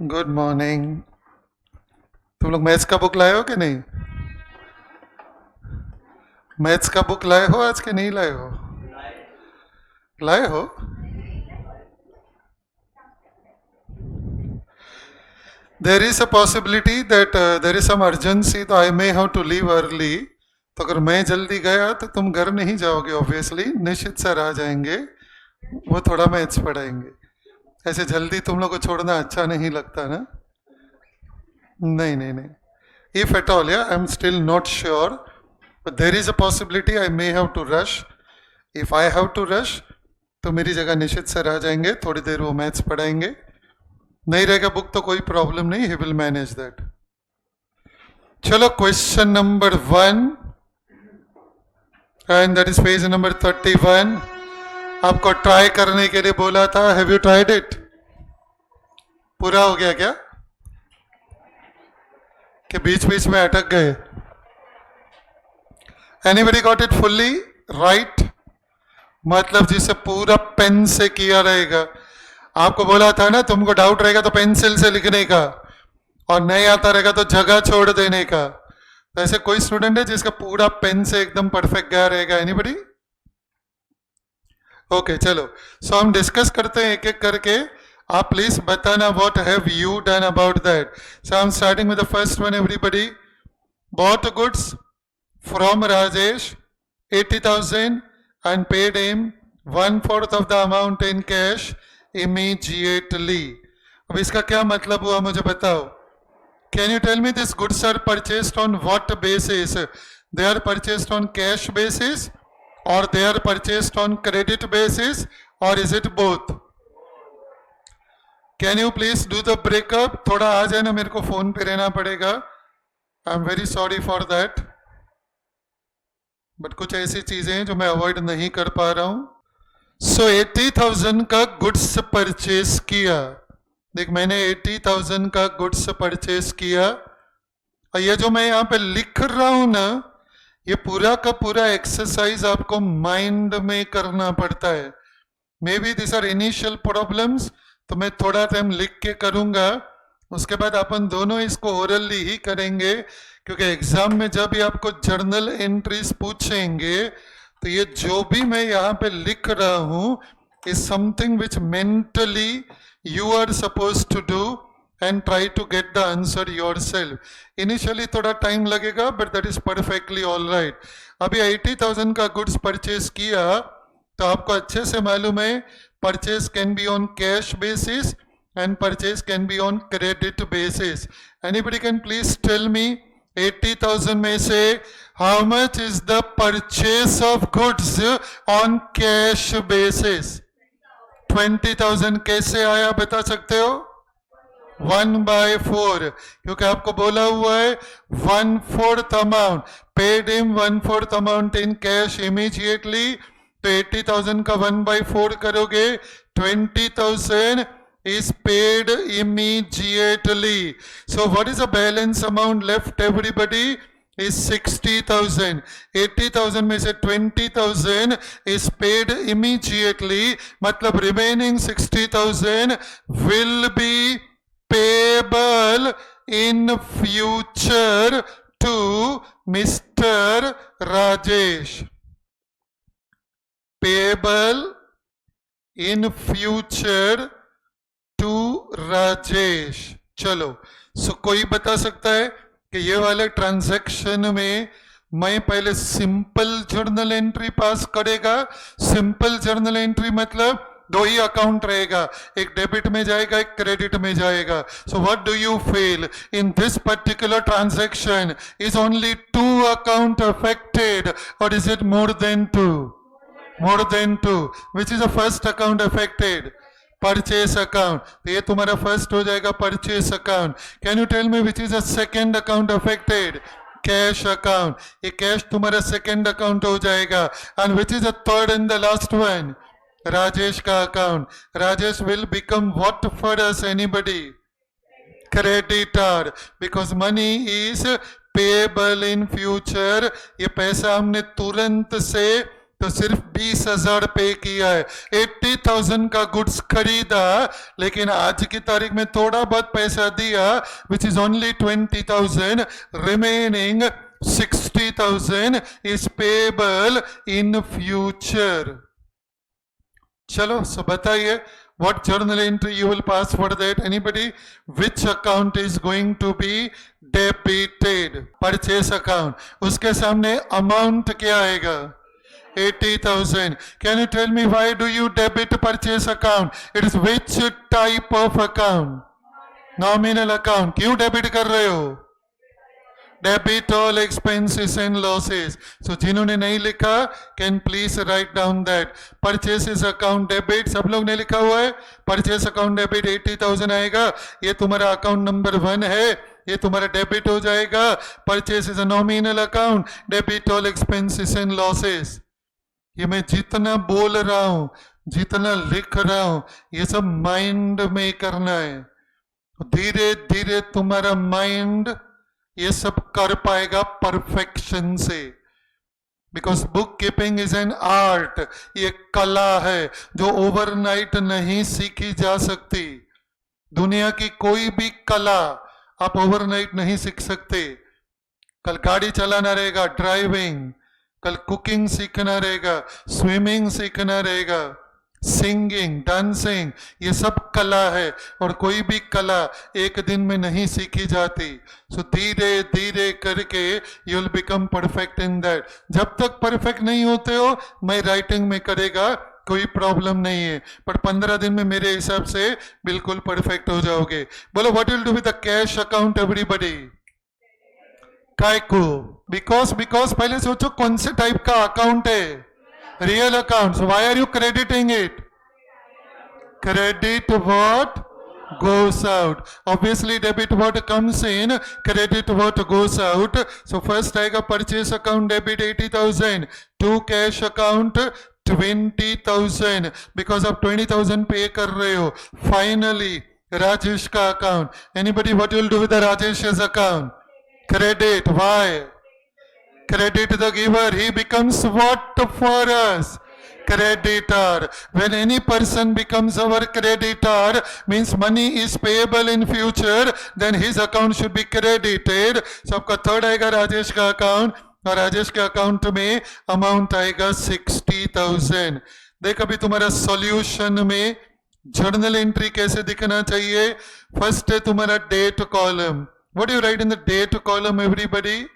Good morning. तुम लोग maths का बुक लाए हो कि नहीं? मैथ्स का बुक लाए हो आज के नहीं लाए हो? लाए हो? There is a possibility that there is some urgency, तो I may have to leave early. तो अगर मैं जल्दी गया तो तुम घर नहीं जाओगे, ऑब्वियसली निश्चित सर आ जाएंगे, वो थोड़ा मैथ्स पढ़ाएंगे। ऐसे जल्दी तुम लोग को छोड़ना अच्छा नहीं लगता ना? नहीं नहीं नहीं, if at all, yeah, I'm still not sure, but there is a possibility I may have to rush. If I have to rush, तो मेरी जगह निशित सर आ जाएंगे, थोड़ी देर वो मैथ्स पढ़ाएंगे। नहीं रहेगा बुक तो कोई प्रॉब्लम नहीं, ही विल मैनेज दैट। चलो question number 1 and that is page number 31। आपको ट्राई करने के लिए बोला था, हैव यू ट्राइड इट? पूरा हो गया क्या कि बीच बीच में अटक गए? Anybody got it fully right? मतलब जिसे पूरा पेन से किया रहेगा। आपको बोला था ना, तुमको डाउट रहेगा तो पेंसिल से लिखने का, और नहीं आता रहेगा तो जगह छोड़ देने का। तो ऐसे कोई स्टूडेंट है जिसका पूरा पेन से एकदम परफेक्ट गया रहेगा? एनीबडी? ओके चलो, सो हम डिस्कस करते हैं एक एक करके। आप प्लीज बताना what have you done about that. So I am starting with the first one. Everybody bought goods from Rajesh 80,000 and paid him 1/4 of the amount in cash immediately. अब इसका क्या मतलब हुआ मुझे बताओ। Can you tell me these goods are purchased on what basis? They are purchased on cash basis or they are purchased on credit basis, or is it both? Can you please do the breakup? थोड़ा आ जाए ना, मेरे को phone पे रहना पड़ेगा। I am very sorry for that, but कुछ ऐसी चीजें हैं जो मैं अवॉइड नहीं कर पा रहा हूं। सो 80,000 का गुड्स परचेस किया। देख, मैंने 80,000 का गुड्स परचेस किया, और ये जो मैं यहाँ पे लिख रहा हूं ना, ये पूरा का पूरा एक्सरसाइज आपको माइंड में करना पड़ता है। Maybe this are initial problems, तो मैं थोड़ा टाइम लिख के करूंगा, उसके बाद अपन दोनों इसको ओरली ही करेंगे, क्योंकि एग्जाम में जब भी आपको जर्नल एंट्रीज पूछेंगे तो ये जो भी मैं यहाँ पे लिख रहा हूँ is something which mentally you are suppose to do and try to get the answer yourself. Initially थोड़ा टाइम लगेगा, but that is perfectly all right. अभी 80,000 का गुड्स परचेज किया, तो आपको अच्छे से मालूम है purchase can be on cash basis and purchase can be on credit basis. Anybody can please tell me 80,000 में से how much is the purchase of goods on cash basis? 20,000 कैसे आया बता सकते हो? 1/4, क्योंकि आपको बोला हुआ है 1/4 amount, paid him 1/4 amount in cash immediately। तो 80,000 का 1/4 करोगे, 20,000 is paid immediately. So what is the balance amount left, everybody? Is 60,000. 80,000 में से 20,000 is paid immediately, मतलब remaining 60,000 will be payable in future to Mr. Rajesh. Payable in future to Rajesh. चलो, so कोई बता सकता है कि ये वाले ट्रांजैक्शन में मैं पहले सिंपल जर्नल एंट्री पास करेगा? सिंपल जर्नल एंट्री मतलब दो ही अकाउंट रहेगा, एक डेबिट में जाएगा, एक क्रेडिट में जाएगा। So what do you feel in this particular transaction? Is only 2 account affected और is it more than 2? More than 2। Which is the first account affected? Purchase account. तो ये तुम्हारा फर्स्ट हो जाएगा, purchase account. Can you tell me which is a second account affected? Cash account. ये cash तुम्हारा second account हो जाएगा। And which is a third and the last one? Rajesh का account. Rajesh will become what for us, anybody? Creditor, because money is payable in future. ये पैसा हमने तुरंत से तो सिर्फ 20,000 पे किया है। 80,000 का गुड्स खरीदा, लेकिन आज की तारीख में थोड़ा बहुत पैसा दिया, which is only 20,000, remaining 60,000 is payable in future. चलो, so बताइए, what journal entry you will pass for that? Anybody? Which account is going to be debited? Purchase account. उसके सामने amount क्या आएगा? 80,000. Can you tell me why do you debit purchase account? It is which type of account? Nominal account. क्यों debit कर रहे हो? Debit all expenses and losses. So जिन्होंने नहीं लिखा, can please write down that. Purchases account debit, सब लोग ने लिखा हुआ है. Purchase account debit 80,000 आएगा. ये तुम्हारा account number 1 है. ये तुम्हारा डेबिट हो जाएगा. Purchase is a nominal account. Debit all expenses and losses. ये मैं जितना बोल रहा हूं, जितना लिख रहा हूं, ये सब माइंड में करना है. धीरे धीरे तुम्हारा माइंड ये सब कर पाएगा परफेक्शन से. Because book keeping is an art. ये कला है जो ओवरनाइट नहीं सीखी जा सकती. दुनिया की कोई भी कला आप ओवरनाइट नहीं सीख सकते. कल गाड़ी चलाना रहेगा, ड्राइविंग, कल कुकिंग सीखना रहेगा, स्विमिंग सीखना रहेगा, सिंगिंग, डांसिंग, ये सब कला है. और कोई भी कला एक दिन में नहीं सीखी जाती. सो धीरे धीरे करके you will become perfect in that. जब तक परफेक्ट नहीं होते हो, मैं राइटिंग में करेगा, कोई प्रॉब्लम नहीं है, पर 15 दिन में मेरे हिसाब से बिल्कुल परफेक्ट हो जाओगे. बोलो, what will do with the cash account everybody? काय को? बिकॉज पहले सोचो कौन से टाइप का अकाउंट है. Real account. So why are you crediting it? Credit what goes out. Obviously debit what comes in, credit what goes out. So first आएगा purchase account debit 80,000, to cash account 20,000, because of 20,000 पे कर रहे हो. Finally Rajesh का account. Anybody, what you will do with the Rajesh's account? Credit. Why? Credit the giver. He becomes what for us? Creditor. When any person becomes our creditor, means money is payable in future, then his account should be credited. सबका third आएगा राजेश का account, और राजेश के account में amount आएगा 60,000. देख, अभी तुम्हारा सॉल्यूशन में जर्नल एंट्री कैसे दिखना चाहिए. फर्स्ट है तुम्हारा date column. What you write in the date column everybody?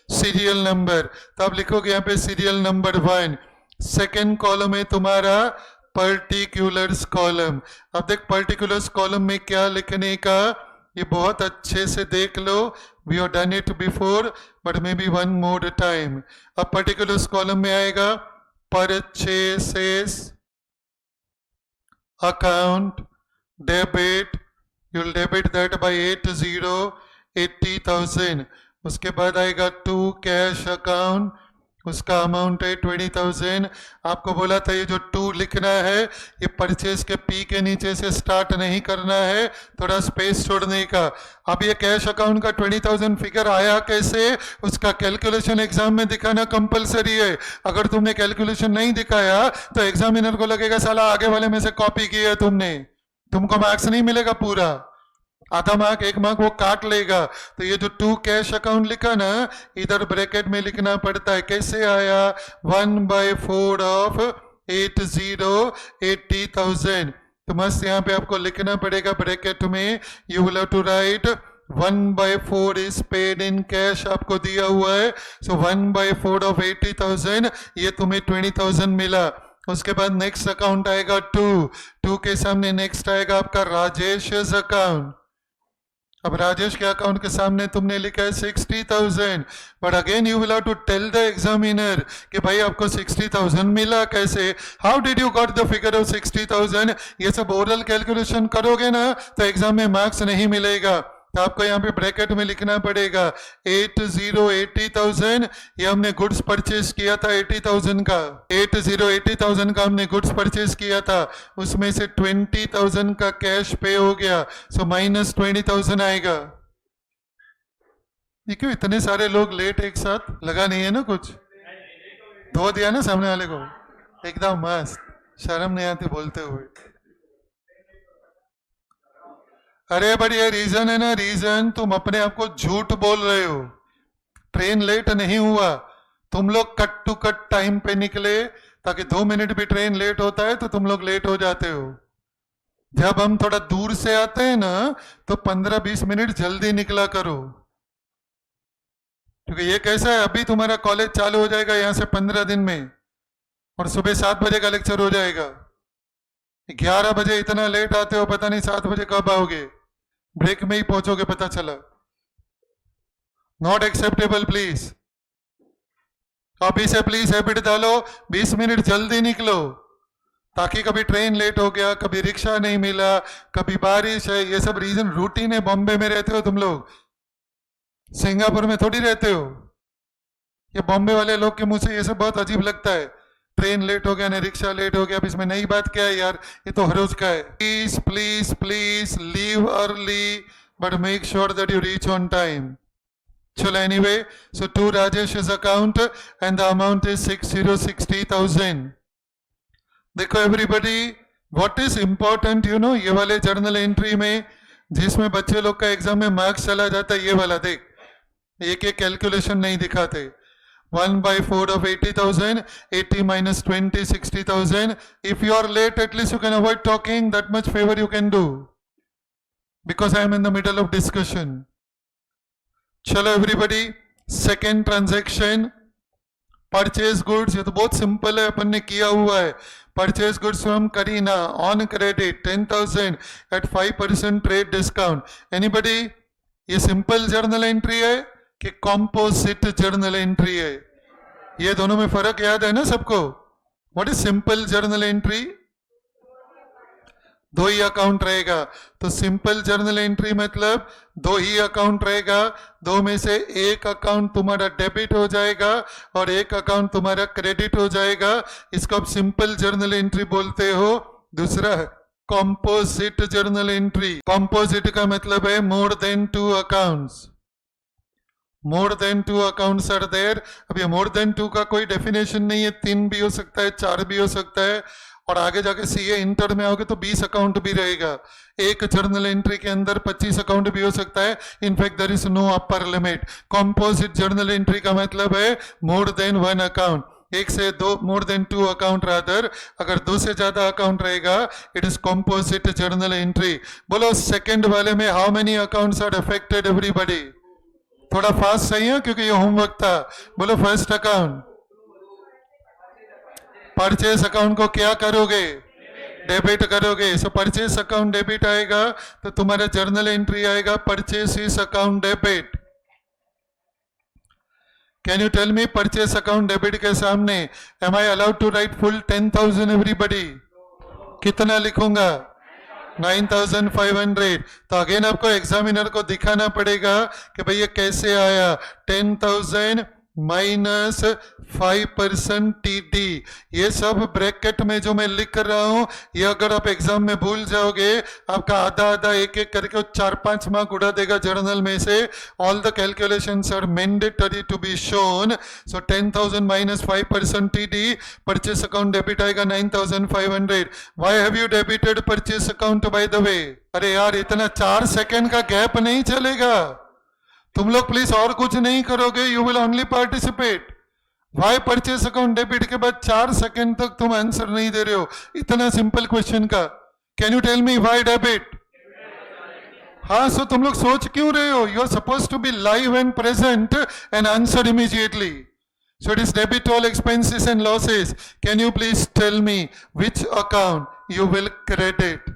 Serial number. तो आप लिखोगे यहाँ पे सीरियल नंबर 1. सेकेंड कॉलम है तुम्हारा पर्टिकुलर्स कॉलम. अब देख, पर्टिकुलर्स कॉलम में क्या लिखने का, ये बहुत अच्छे से देख लो. We have done it before, but may be one more time. अब पर्टिकुलर्स कॉलम में आएगा purchases account debit. You will debit that by 80,000. उसके बाद आएगा टू कैश अकाउंट, उसका अमाउंट है 20,000. आपको बोला था ये जो टू लिखना है, ये परचेज के पी के नीचे से स्टार्ट नहीं करना है, थोड़ा स्पेस छोड़ने का. अब ये कैश अकाउंट का 20,000 फिगर आया कैसे, उसका कैलकुलेशन एग्जाम में दिखाना कंपलसरी है. अगर तुमने कैलकुलेशन नहीं दिखाया तो एग्जामिनर को लगेगा साला आगे वाले में से कॉपी की है तुमने, तुमको मार्क्स नहीं मिलेगा पूरा, आधा मार्क, एक मार्क वो काट लेगा. तो ये जो टू कैश अकाउंट लिखा ना, इधर ब्रैकेट में लिखना पड़ता है. कैसे आया? 1/4 ऑफ 80,000. तो मस्त यहाँ पे आपको लिखना पड़ेगा ब्रैकेट में. You will have to write 1/4 is paid in cash, आपको दिया हुआ है. सो 1/4 ऑफ 80,000, ये तुम्हें 20,000 मिला. उसके बाद नेक्स्ट अकाउंट आएगा 2 के सामने नेक्स्ट आएगा आपका राजेश अकाउंट. अब राजेश के अकाउंट के सामने तुमने लिखा है 60,000, but again you will have to tell the examiner कि भाई आपको 60,000 मिला कैसे, how did you got the figure of 60,000. ये सब ओरल कैलकुलेशन करोगे ना तो एग्जाम में मार्क्स नहीं मिलेगा. तो आपको यहाँ पे ब्रैकेट में लिखना पड़ेगा 80,000. ये हमने गुड्स परचेज किया था 80,000 का. 80,000 का हमने गुड्स परचेज किया था, उसमें से 20,000 का कैश पे हो गया. सो माइनस 20,000 आएगा. ये क्यों इतने सारे लोग लेट एक साथ? लगा नहीं है ना कुछ? धो दिया ना सामने वाले को, एकदम मस्त, शर्म नहीं आती बोलते हुए। अरे बट ये रीजन है ना, रीजन तुम अपने आप को झूठ बोल रहे हो। ट्रेन लेट नहीं हुआ, तुम लोग कट टू कट टाइम पे निकले, ताकि 2 मिनट भी ट्रेन लेट होता है तो तुम लोग लेट हो जाते हो। जब हम थोड़ा दूर से आते हैं ना तो 15-20 मिनट जल्दी निकला करो, क्योंकि ये कैसा है, अभी तुम्हारा कॉलेज चालू हो जाएगा यहाँ से 15 दिन में, और सुबह 7 बजे का लेक्चर हो जाएगा। 11 बजे इतना लेट आते हो, पता नहीं 7 बजे कब आओगे, ब्रेक में ही पहुंचोगे पता चला। Not acceptable please. अभी से प्लीज हैबिट डालो, 20 मिनट जल्दी निकलो, ताकि कभी ट्रेन लेट हो गया, कभी रिक्शा नहीं मिला, कभी बारिश है, ये सब रीजन रूटीन है। बॉम्बे में रहते हो तुम लोग, सिंगापुर में थोड़ी रहते हो। ये बॉम्बे वाले लोग के मुंह से ये सब बहुत अजीब लगता है, ट्रेन लेट हो गया ना, रिक्शा लेट हो गया। अब इसमें नई बात क्या है यार, ये तो हर रोज का है। Please please please leave early, but make sure that you reach on time. चलो anyway, so to Rajesh's account and the amount is 60,000। देखो everybody, what is important you know, ये वाले जर्नल एंट्री में जिसमें बच्चे लोग का एग्जाम में मार्क्स चला जाता है, ये वाला देख, एक एक कैलकुलेशन नहीं दिखाते। 1/4 of 80,000, 80 minus 20, 60,000. If you are late, at least you can avoid talking. That much favor you can do, because I am in the middle of discussion. चलो everybody, second transaction, purchase goods. ये तो बहुत simple है, अपन ने किया हुआ है। Purchase goods from Kareena on credit 10,000 at 5% trade discount. Anybody, ये सिंपल जर्नल एंट्री है कि कॉम्पोजिट जर्नल एंट्री है? ये दोनों में फर्क याद है ना सबको? What is simple journal entry? दो ही अकाउंट रहेगा। तो सिंपल जर्नल एंट्री मतलब दो ही अकाउंट रहेगा, दो में से एक अकाउंट तुम्हारा डेबिट हो जाएगा और एक अकाउंट तुम्हारा क्रेडिट हो जाएगा। इसको आप सिंपल जर्नल एंट्री बोलते हो। दूसरा है कॉम्पोजिट जर्नल एंट्री। कॉम्पोजिट का मतलब है more than 2 accounts. More than 2 accounts are there. अब ये मोर देन 2 का कोई डेफिनेशन नहीं है, 3 भी हो सकता है, 4 भी हो सकता है, और आगे जाके सीए इंटर में आओगे तो 20 अकाउंट भी रहेगा। एक जर्नल एंट्री के अंदर 25 अकाउंट भी हो सकता है। In fact there is no upper limit. Composite journal entry का मतलब है मोर देन 1 अकाउंट, एक से दो, मोर देन 2 अकाउंट रादर। अगर 2 से ज्यादा अकाउंट रहेगा it is composite journal entry. बोलो सेकंड वाले में how many accounts are affected everybody? थोड़ा फास्ट सही है क्योंकि ये होमवर्क था। बोलो फर्स्ट अकाउंट। परचेस अकाउंट को क्या करोगे? डेबिट करोगे। सो परचेस अकाउंट डेबिट आएगा तो तुम्हारा जर्नल एंट्री आएगा परचेस इस account debit. Can you tell me purchase account debit के सामने am I allowed to write full 10,000 everybody? कितना लिखूंगा? 9,500। तो अगेन आपको एग्जामिनर को दिखाना पड़ेगा कि भाई ये कैसे आया। 10,000 माइनस 5% TD। ये सब ब्रैकेट में जो मैं लिख रहा हूं, ये अगर आप एग्जाम में भूल जाओगे आपका आधा आधा एक एक करके 4-5 मार्क उड़ा देगा जर्नल में से। All the calculations are mandatory to be shown. So 10,000 minus 5% TD, purchase account debit आएगा 9,500। Why have you debited purchase account by the way? अरे यार इतना 4 सेकेंड का गैप नहीं चलेगा। तुम लोग प्लीज और कुछ नहीं करोगे, you will only participate. Why purchase account debit के बाद 4 सेकंड तक तुम आंसर नहीं दे रहे हो इतना सिंपल क्वेश्चन का? Can you tell me why debit? हाँ, सो तुम लोग सोच क्यों रहे हो? You are suppose to be live and present and answer immediately. So it is debit all expenses and losses. Can you please tell me which account you will credit?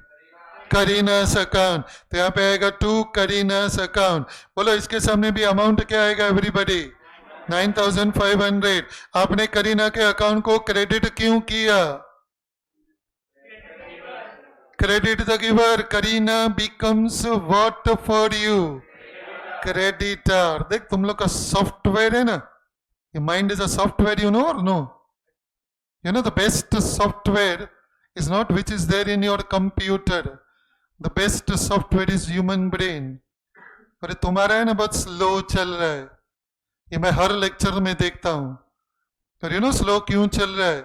Kareena's account. तो यहाँ पे आएगा टू करीनास अकाउंट। बोलो इसके सामने भी amount क्या आएगा एवरीबॉडी? 9,500। आपने करीना के अकाउंट को क्रेडिट क्यों किया? Credit the giver. Kareena becomes what for you? Creditor. देख तुम लोग का सॉफ्टवेयर है ना, ये mind is a software, you know और no? You know the best software is not which is there in your computer. The best software is human brain. अरे तुम्हारा है ना बहुत स्लो चल रहा है, ये मैं हर लेक्चर में देखता हूं। और यू नो स्लो क्यों चल रहा है?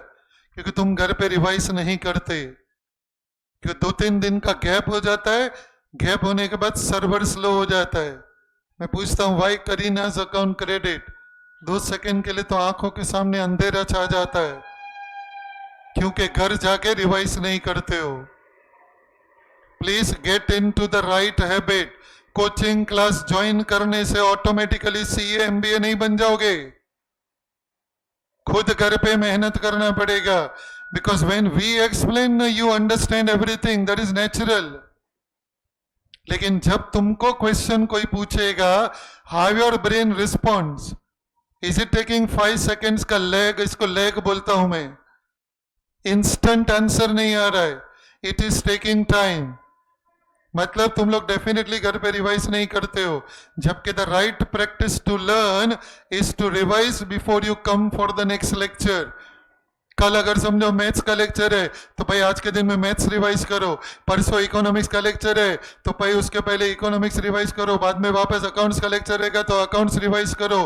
क्योंकि तुम घर पे रिवाइज नहीं करते, क्योंकि 2-3 दिन का गैप हो जाता है, गैप होने के बाद सर्वर स्लो हो जाता है। मैं पूछता हूँ वाई करीनाज अकाउंट क्रेडिट, 2 सेकंड के लिए तो आंखों के सामने अंधेरा छा जाता है, क्योंकि घर जाके रिवाइज नहीं करते हो। Please get in to the right habit. Coaching class join करने से ऑटोमेटिकली सीए एमबीए नहीं बन जाओगे, खुद घर पे मेहनत करना पड़ेगा। Because when we explain you understand everything, that is natural. लेकिन जब तुमको क्वेश्चन कोई पूछेगा, how your brain responds, is it taking 5 seconds का लैग, इसको लैग बोलता हूं मैं। इंस्टेंट आंसर नहीं आ रहा है, इट इज टेकिंग टाइम। मतलब तुम लोग डेफिनेटली घर पे रिवाइज नहीं करते हो, जबकि the right practice to learn is to revise before you come for the next lecture. कल अगर समझो मैथ्स का लेक्चर है तो भाई आज के दिन में मैथ्स रिवाइज करो, परसों इकोनॉमिक्स का लेक्चर है तो भाई उसके पहले इकोनॉमिक्स रिवाइज करो, बाद में वापस अकाउंट्स का लेक्चर रहेगा तो अकाउंट्स रिवाइज करो।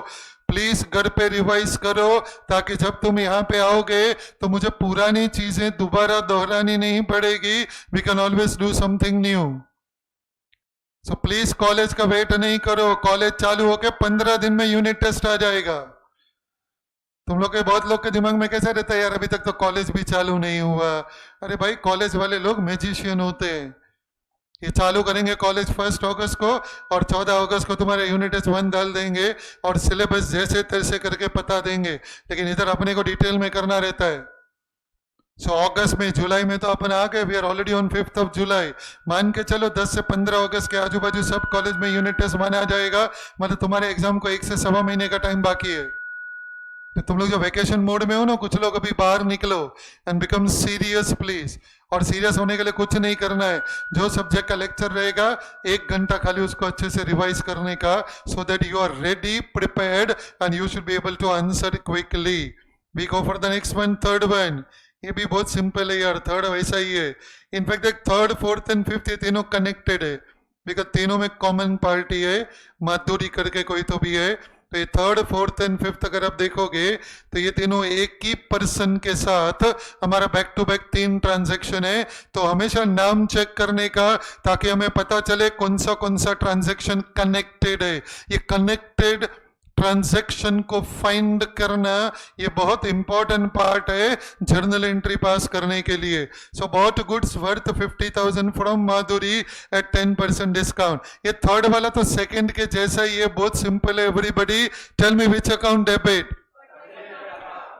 प्लीज घर पे रिवाइज करो, ताकि जब तुम यहाँ पे आओगे तो मुझे पुरानी चीजें दोबारा दोहरानी नहीं पड़ेगी। We can always do something new. So please college का वेट नहीं करो, कॉलेज चालू होके 15 दिन में यूनिट टेस्ट आ जाएगा। तुम लोग के बहुत लोग के दिमाग में कैसा रहता है, यार अभी तक तो कॉलेज भी चालू नहीं हुआ। अरे भाई कॉलेज वाले लोग मैजिशियन होते हैं, ये चालू करेंगे कॉलेज 1 अगस्त को और 14 अगस्त को तुम्हारे यूनिट टेस्ट 1 डाल देंगे और सिलेबस जैसे तैसे करके बता देंगे, लेकिन इधर अपने को डिटेल में करना रहता है। सो अगस्त में, जुलाई में तो अपन आ गए, we are already on 5th of July. मान के चलो 10 से 15 अगस्त के आजू बाजू सब कॉलेज में यूनिट टेस्ट माना जाएगा। मतलब तुम्हारे एग्जाम को 1 से 1.25 महीने का टाइम बाकी है। तो तुम लोग जो वेकेशन मोड में हो ना, कुछ लोग अभी बाहर निकलो एंड बिकम सीरियस प्लीज। और सीरियस होने के लिए कुछ नहीं करना है, जो सब्जेक्ट का लेक्चर रहेगा 1 घंटा खाली उसको अच्छे से रिवाइज करने का, so that you are ready, prepared and you should be able to answer quickly. We go for the next one, third one. ये भी बहुत सिंपल है यार, थर्ड वैसा ही है। इनफैक्ट एक थर्ड, फोर्थ एंड फिफ्थ ये तीनों कनेक्टेड है, बिकॉज तीनों में कॉमन पार्टी है, माधुरी करके कोई तो भी है। तो ये थर्ड, फोर्थ एंड फिफ्थ अगर आप देखोगे तो ये तीनों एक ही पर्सन के साथ हमारा बैक टू बैक 3 ट्रांजैक्शन है। तो हमेशा नाम चेक करने का, ताकि हमें पता चले कौन सा ट्रांजैक्शन कनेक्टेड है। ये कनेक्टेड ट्रांजैक्शन को फाइंड करना ये बहुत इंपॉर्टेंट पार्ट है जर्नल एंट्री पास करने के लिए। So bought goods worth 50,000 from Madhuri at 10% discount. ये थर्ड वाला तो सेकंड के जैसा ही है, बहुत सिंपल है। Everybody tell me which account debit,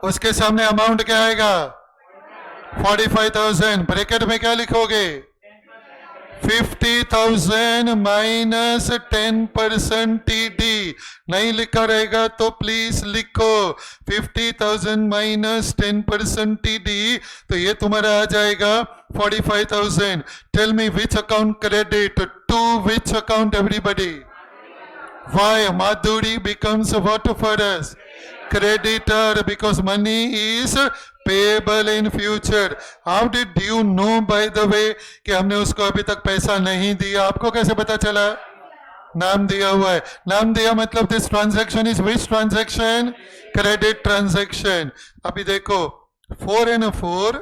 उसके सामने अमाउंट क्या आएगा? 45,000। ब्रैकेट में क्या लिखोगे? 50,000 माइनस 10% टीडी। नहीं लिखा रहेगा तो प्लीज लिखो 50,000 माइनस 10% टीडी, तो ये तुम्हारा आ जाएगा 45,000। Tell me which account credit to which account everybody? Why Madhuri becomes what for us? Creditor, because money is payable in future. How did you know by the way कि हमने उसको अभी तक पैसा नहीं दिया? आपको कैसे पता चला? नाम दिया हुआ है। नाम दिया मतलब this transaction is which transaction? Credit transaction. अभी देखो 4 and 4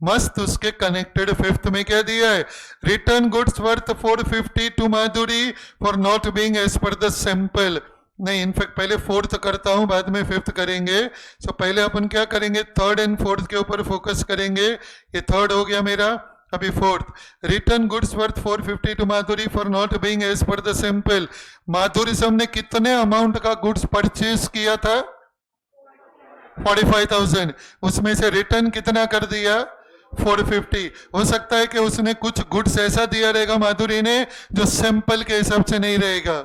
मस्त उसके कनेक्टेड। फिफ्थ में क्या दिया है? Return goods worth 450 to Madhuri for not being as per the sample. नहीं, इनफैक्ट पहले फोर्थ करता हूं, बाद में फिफ्थ करेंगे। सो पहले अपन क्या करेंगे? थर्ड एंड फोर्थ के ऊपर फोकस करेंगे। ये थर्ड हो गया मेरा, अभी fourth. Return goods worth 450 to Madhuri for not being as per the sample. Madhuri से हमने कितने अमाउंट का गुड्स परचेज किया था? 45,000। उसमें से रिटर्न कितना कर दिया? 450। हो सकता है कि उसने कुछ गुड्स ऐसा दिया रहेगा माधुरी ने जो सैंपल के हिसाब से नहीं रहेगा।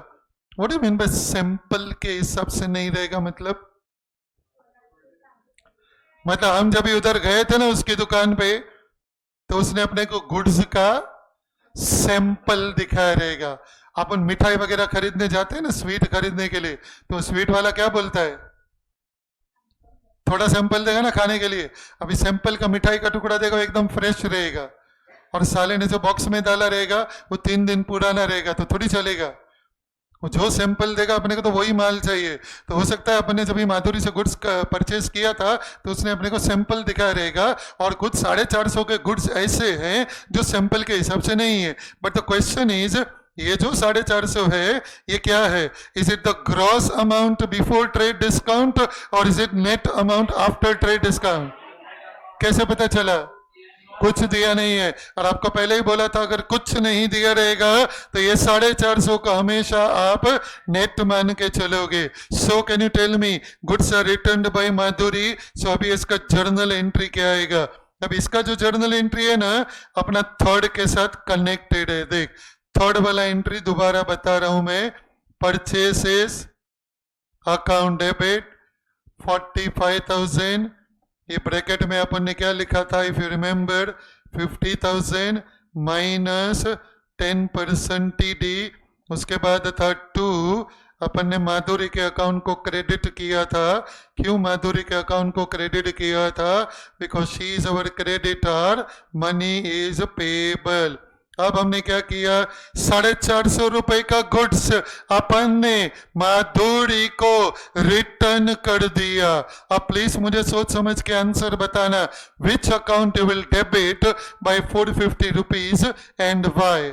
What do mean by sample के हिसाब से नहीं रहेगा? मतलब हम जब उधर गए थे ना उसकी दुकान पे, तो उसने अपने को गुड्स का सैंपल दिखाया रहेगा। अपन मिठाई वगैरह खरीदने जाते हैं ना, स्वीट खरीदने के लिए, तो स्वीट वाला क्या बोलता है? थोड़ा सैंपल देगा ना खाने के लिए। अभी सैंपल का मिठाई का टुकड़ा देगा, एकदम फ्रेश रहेगा, और साले ने जो बॉक्स में डाला रहेगा वो 3 दिन पुराना रहेगा, तो थोड़ी चलेगा। वो जो सैंपल देगा अपने को तो वही माल चाहिए। तो हो सकता है अपने जब माधुरी से गुड्स परचेज किया था तो उसने अपने को सैंपल दिखाया रहेगा, और कुछ 450 के गुड्स ऐसे हैं जो सैंपल के हिसाब से नहीं है। बट द क्वेश्चन इज, ये जो 450 है ये क्या है? Is it the gross amount before trade discount और is it net amount after trade discount? कैसे पता चला? कुछ दिया नहीं है, और आपको पहले ही बोला था अगर कुछ नहीं दिया रहेगा तो ये 450 को हमेशा आप नेट मान के चलोगे। So can you tell me goods are returned by Madhuri, so अभी इसका जर्नल एंट्री क्या आएगा? अब इसका जो जर्नल एंट्री है ना अपना थर्ड के साथ कनेक्टेड है। देख थर्ड वाला एंट्री दोबारा बता रहा हूं मैं, परचेसेस अकाउंट डेबिट 45,000, ये ब्रैकेट में अपन ने क्या लिखा था if you remember, 50,000 minus 10% TD, उसके बाद था 2, अपन ने माधुरी के अकाउंट को क्रेडिट किया था। क्यों माधुरी के अकाउंट को क्रेडिट किया था? Because she is our creditor, money is payable. अब हमने क्या किया, 450 रुपए का गुड्स अपन ने माधुरी को रिटर्न कर दिया। अब प्लीज मुझे सोच समझ के आंसर बताना, which account will debit by 450 rupees and why?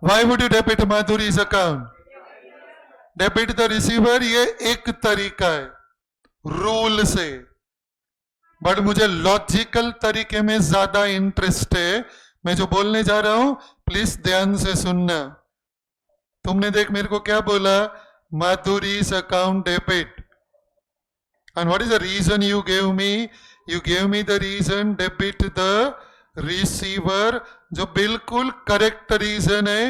Why would you debit Madhuri's account? Debit the receiver, ये एक तरीका है रूल से, बट मुझे लॉजिकल तरीके में ज्यादा इंटरेस्ट है। मैं जो बोलने जा रहा हूं प्लीज ध्यान से सुनना। तुमने देख मेरे को क्या बोला, Madhuri's account debit, and what is the reason you gave me? You gave me the reason debit the receiver, जो बिल्कुल करेक्ट रीजन है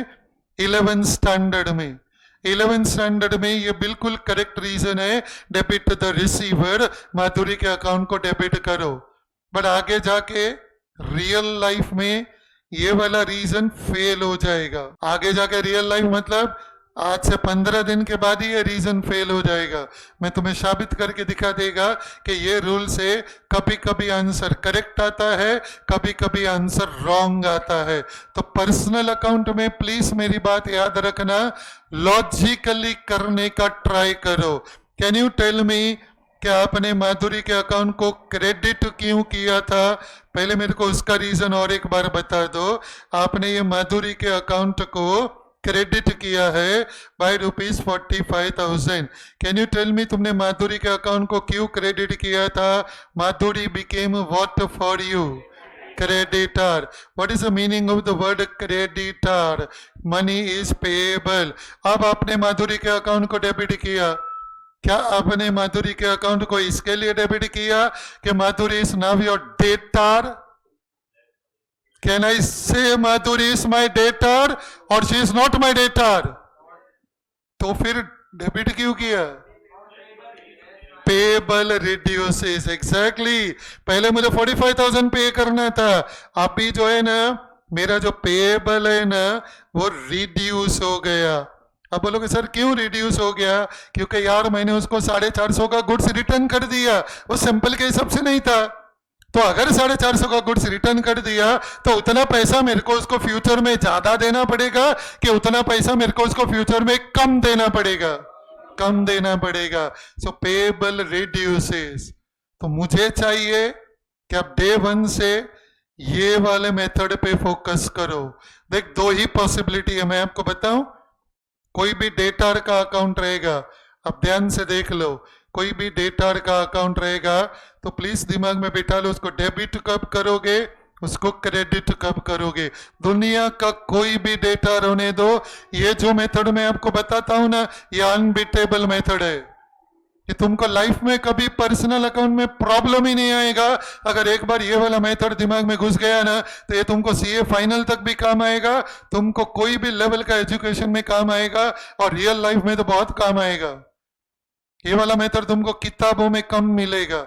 11th स्टैंडर्ड में। 11th स्टैंडर्ड में ये बिल्कुल करेक्ट रीजन है, डेबिट द रिसीवर, माधुरी के अकाउंट को डेबिट करो। बट आगे जाके रियल लाइफ में ये वाला रीजन फेल हो जाएगा। आगे जाके रियल लाइफ मतलब आज से 15 दिन के बाद ही ये रीजन फेल हो जाएगा। मैं तुम्हें साबित करके दिखा देगा कि ये रूल से कभी कभी आंसर करेक्ट आता है, कभी कभी आंसर रॉन्ग आता है। तो पर्सनल अकाउंट में प्लीज मेरी बात याद रखना, लॉजिकली करने का ट्राई करो। कैन यू टेल मी क्या आपने माधुरी के अकाउंट को क्रेडिट क्यों किया था? पहले मेरे को उसका रीजन और एक बार बता दो। आपने ये माधुरी के अकाउंट को क्रेडिट किया है by ₹45,000। Can you tell me तुमने माधुरी के अकाउंट को क्यों क्रेडिट किया था? Madhuri became what for you? creditor. What is the meaning of the word creditor? Money is payable. अब आपने माधुरी के अकाउंट को डेबिट किया, क्या आपने माधुरी के अकाउंट को इसके लिए डेबिट किया कि Madhuri is now your debtor? Can I say Madhuri is my debtor or she is not my debtor? तो फिर डेबिट क्यों किया? Payable reduces, exactly. पहले मुझे 45,000 पे करना था, अभी जो है ना मेरा जो पेबल है ना वो रिड्यूस हो गया। अब बोलोगे सर क्यों रिड्यूस हो गया? क्योंकि यार मैंने उसको 450 का गुड्स रिटर्न कर दिया, वो सिंपल के हिसाब से नहीं था। तो अगर 450 का गुड्स रिटर्न कर दिया तो उतना पैसा मेरे को उसको फ्यूचर में ज्यादा देना पड़ेगा कि उतना पैसा मेरे को उसको फ्यूचर में कम देना पड़ेगा? कम देना पड़ेगा। सो पेबल रिड्यूसेस। तो मुझे चाहिए कि आप डे 1 से ये वाले मेथड पे फोकस करो। देख दो ही पॉसिबिलिटी है, मैं आपको बताऊं। कोई भी डेटर का अकाउंट रहेगा, अब ध्यान से देख लो, कोई भी डेटर का अकाउंट रहेगा तो प्लीज दिमाग में बिठा लो, उसको डेबिट कब करोगे, उसको क्रेडिट कब करोगे। दुनिया का कोई भी डेटर होने दो, ये जो मेथड मैं आपको बताता हूं ना ये अनबीटेबल मेथड है। कि तुमको लाइफ में कभी पर्सनल अकाउंट में प्रॉब्लम ही नहीं आएगा। अगर एक बार ये वाला मेथड दिमाग में घुस गया ना तो ये तुमको सीए फाइनल तक भी काम आएगा, तुमको कोई भी लेवल का एजुकेशन में काम आएगा और रियल लाइफ में तो बहुत काम आएगा। ये वाला मेथड तुमको किताबों में कम मिलेगा,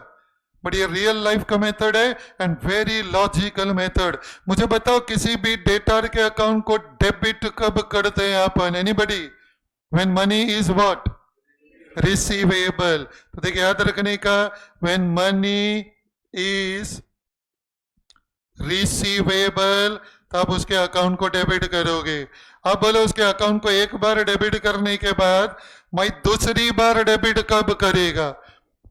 बट ये रियल लाइफ का मेथड है एंड वेरी लॉजिकल मेथड। मुझे बताओ किसी भी डेटर के अकाउंट को डेबिट कब करते हैं अपन? Anybody? When money is what? Receivable. तो देखिए याद रखने का, व्हेन मनी इज रिसीवेबल तो आप उसके अकाउंट को डेबिट करोगे। अब बोलो उसके अकाउंट को एक बार डेबिट करने के बाद मैं दूसरी बार डेबिट कब करेगा?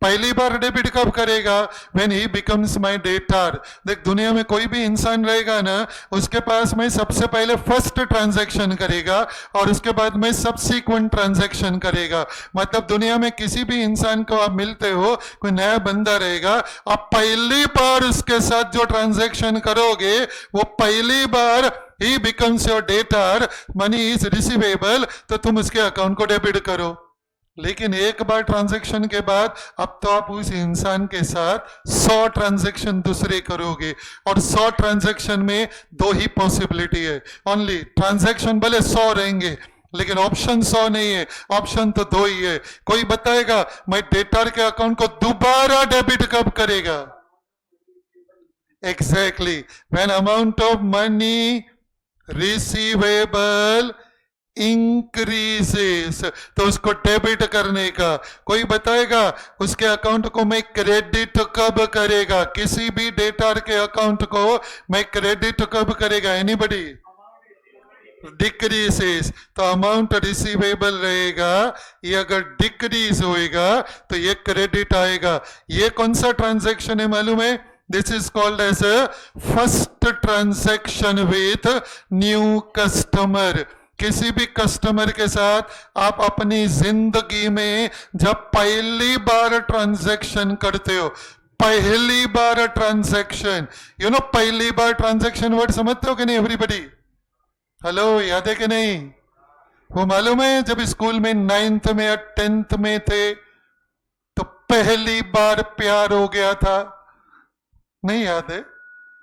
पहली बार डेबिट कब करेगा? When he becomes my debtor. देख दुनिया में कोई भी इंसान रहेगा ना, उसके पास में सबसे पहले फर्स्ट ट्रांजैक्शन करेगा और उसके बाद में सबसीक्वेंट ट्रांजैक्शन करेगा। मतलब दुनिया में किसी भी इंसान को आप मिलते हो, कोई नया बंदा रहेगा, आप पहली बार उसके साथ जो ट्रांजैक्शन करोगे वो पहली बार ही becomes your debtor, money is receivable, तो तुम उसके अकाउंट को डेबिट करो। लेकिन एक बार ट्रांजैक्शन के बाद अब तो आप उस इंसान के साथ 100 ट्रांजैक्शन दूसरे करोगे, और 100 ट्रांजैक्शन में दो ही पॉसिबिलिटी है ओनली। ट्रांजैक्शन भले 100 रहेंगे लेकिन ऑप्शन 100 नहीं है, ऑप्शन तो दो ही है। कोई बताएगा मैं डेटर के अकाउंट को दोबारा डेबिट कब करेगा? Exactly when amount of money receivable increases, तो उसको डेबिट करने का। कोई बताएगा उसके अकाउंट को मैं क्रेडिट कब करेगा? किसी भी डेटर के अकाउंट को मैं क्रेडिट कब करेगा? एनीबडी? डिक्रीजेस, तो अमाउंट रिसीवेबल रहेगा, ये अगर डिक्रीज होएगा तो ये क्रेडिट आएगा। ये कौन सा ट्रांजैक्शन है मालूम है? This is called as a first transaction with new customer. किसी भी कस्टमर के साथ आप अपनी जिंदगी में जब पहली बार ट्रांजैक्शन करते हो, पहली बार ट्रांजैक्शन, यू नो पहली बार ट्रांजैक्शन वर्ड समझते हो कि नहीं एवरीबडी? हेलो, याद है कि नहीं? वो मालूम है जब स्कूल में 9th में या 10th में थे तो पहली बार प्यार हो गया था, नहीं याद है?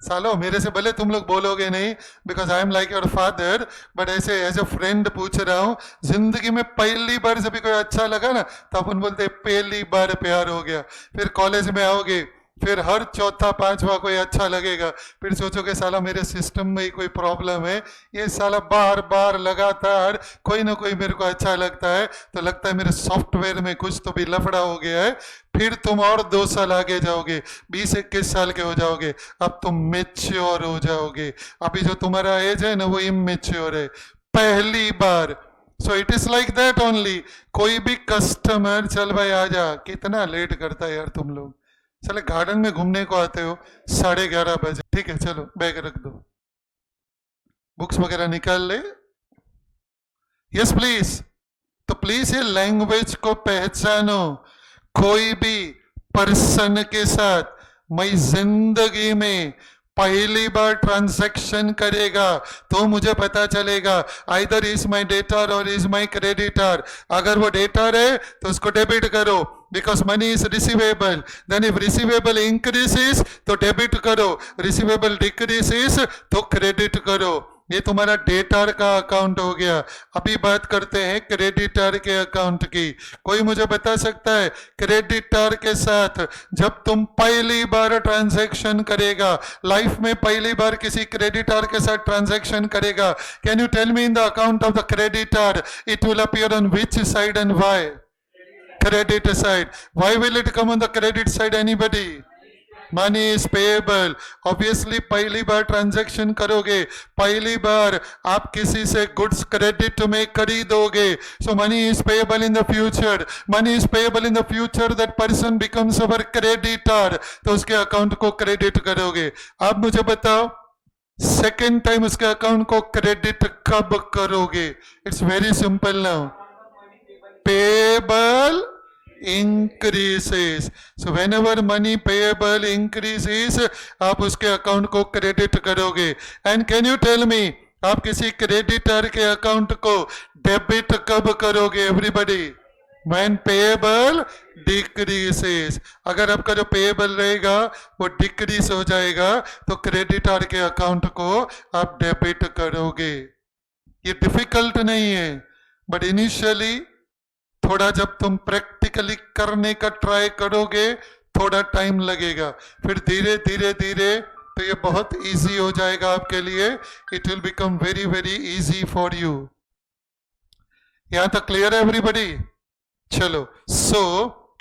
सालो मेरे से भले तुम लोग बोलोगे नहीं because I am like your father, but ऐसे एज अ फ्रेंड पूछ रहा हूं, जिंदगी में पहली बार जब भी कोई अच्छा लगा ना तो अपन बोलते पहली बार प्यार हो गया। फिर कॉलेज में आओगे, फिर हर चौथा पांचवा कोई अच्छा लगेगा, फिर सोचोगे साला मेरे सिस्टम में ही कोई प्रॉब्लम है, ये साला बार बार लगातार कोई ना कोई मेरे को अच्छा लगता है, तो लगता है मेरे सॉफ्टवेयर में कुछ तो भी लफड़ा हो गया है। फिर तुम और 2 साल आगे जाओगे, 20-21 साल के हो जाओगे, अब तुम मेच्योर हो जाओगे। अभी जो तुम्हारा एज है ना वो इमेच्योर है, पहली बार। So it is like that only. कोई भी कस्टमर, चल भाई आजा, कितना लेट करता है यार तुम लोग, चले गार्डन में घूमने को आते हो 11:30 बजे, ठीक है चलो बैग रख दो, बुक्स वगैरह निकाल ले, यस प्लीज। तो प्लीज ये लैंग्वेज को पहचानो। कोई भी पर्सन के साथ मैं जिंदगी में पहली बार ट्रांजैक्शन करेगा तो मुझे पता चलेगा आइदर इज माय डेटर और इज माय क्रेडिटर। अगर वो डेटर है तो उसको डेबिट करो because money is receivable, then if receivable increases तो डेबिट करो, रिसीवेबल डिक्रीजेस तो क्रेडिट करो। ये तुम्हारा डेटर का अकाउंट हो गया। अभी बात करते हैं क्रेडिटर के अकाउंट की। कोई मुझे बता सकता है क्रेडिटर के साथ जब तुम पहली बार ट्रांजैक्शन करेगा, लाइफ में पहली बार किसी क्रेडिटर के साथ ट्रांजैक्शन करेगा, can you tell me in the account of the creditor it will appear on which side and why? Credit side. Why will it come on the credit side? Anybody? Money is payable. Obviously पहली बार transaction करोगे, पहली बार आप किसी से goods credit में खरीदोगे, so money is payable in the future. Money is payable in the future. That person becomes our creditor. तो उसके अकाउंट को क्रेडिट करोगे। अब मुझे बताओ सेकेंड टाइम उसके अकाउंट को क्रेडिट कब करोगे? It's very simple now, payable increases. So whenever money payable increases, आप उसके अकाउंट को क्रेडिट करोगे। And can you tell me, आप किसी क्रेडिटर के अकाउंट को डेबिट कब करोगे? एवरीबडी? When payable decreases. अगर आपका जो पेएबल रहेगा वो डिक्रीज हो जाएगा तो क्रेडिटर के अकाउंट को आप डेबिट करोगे। ये डिफिकल्ट नहीं है, बट इनिशियली थोड़ा जब तुम प्रैक्टिकली करने का ट्राई करोगे थोड़ा टाइम लगेगा, फिर धीरे धीरे धीरे तो ये बहुत इजी हो जाएगा आपके लिए। It will become very very easy for you. यहां तक क्लियर है एवरीबडी? चलो सो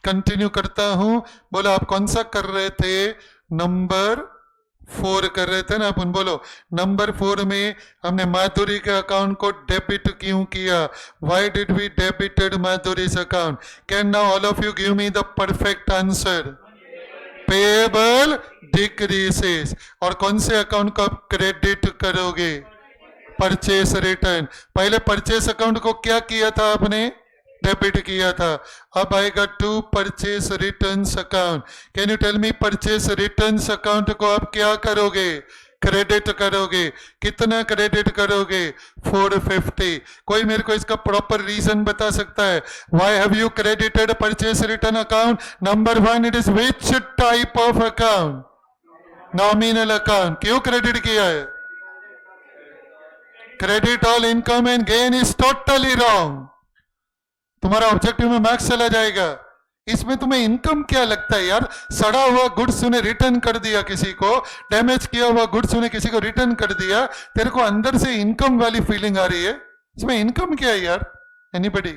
कंटिन्यू करता हूं। बोला आप कौन सा कर रहे थे? नंबर 4 कर रहे थे ना अपन, बोलो नंबर 4 में हमने माधुरी के अकाउंट को डेबिट क्यों किया? Why did we debited Madhuri's account? Can now all of you give me the perfect answer? Payable decreases. और कौन से अकाउंट को आप क्रेडिट करोगे? Purchase return. पहले परचेस अकाउंट को क्या किया था आपने? डेबिट किया था। अब आएगा to purchase returns account. Can you tell me purchase returns account को आप क्या करोगे? क्रेडिट करोगे। कितना क्रेडिट करोगे? 450। कोई मेरे को इसका प्रॉपर रीजन बता सकता है? Why have you credited purchase return account? Number 1, it is which type of account? Nominal account. क्यों क्रेडिट किया है? Credit all income and gain is totally wrong. तुम्हारा ऑब्जेक्टिव में मार्क्स चला जाएगा। इसमें तुम्हें इनकम क्या लगता है यार? सड़ा हुआ गुड्स तूने रिटर्न कर दिया किसी को, डैमेज किया हुआ गुड्स तूने किसी को रिटर्न कर दिया, तेरे को अंदर से इनकम वाली फीलिंग आ रही है। इसमें इनकम क्या है यार? Anybody?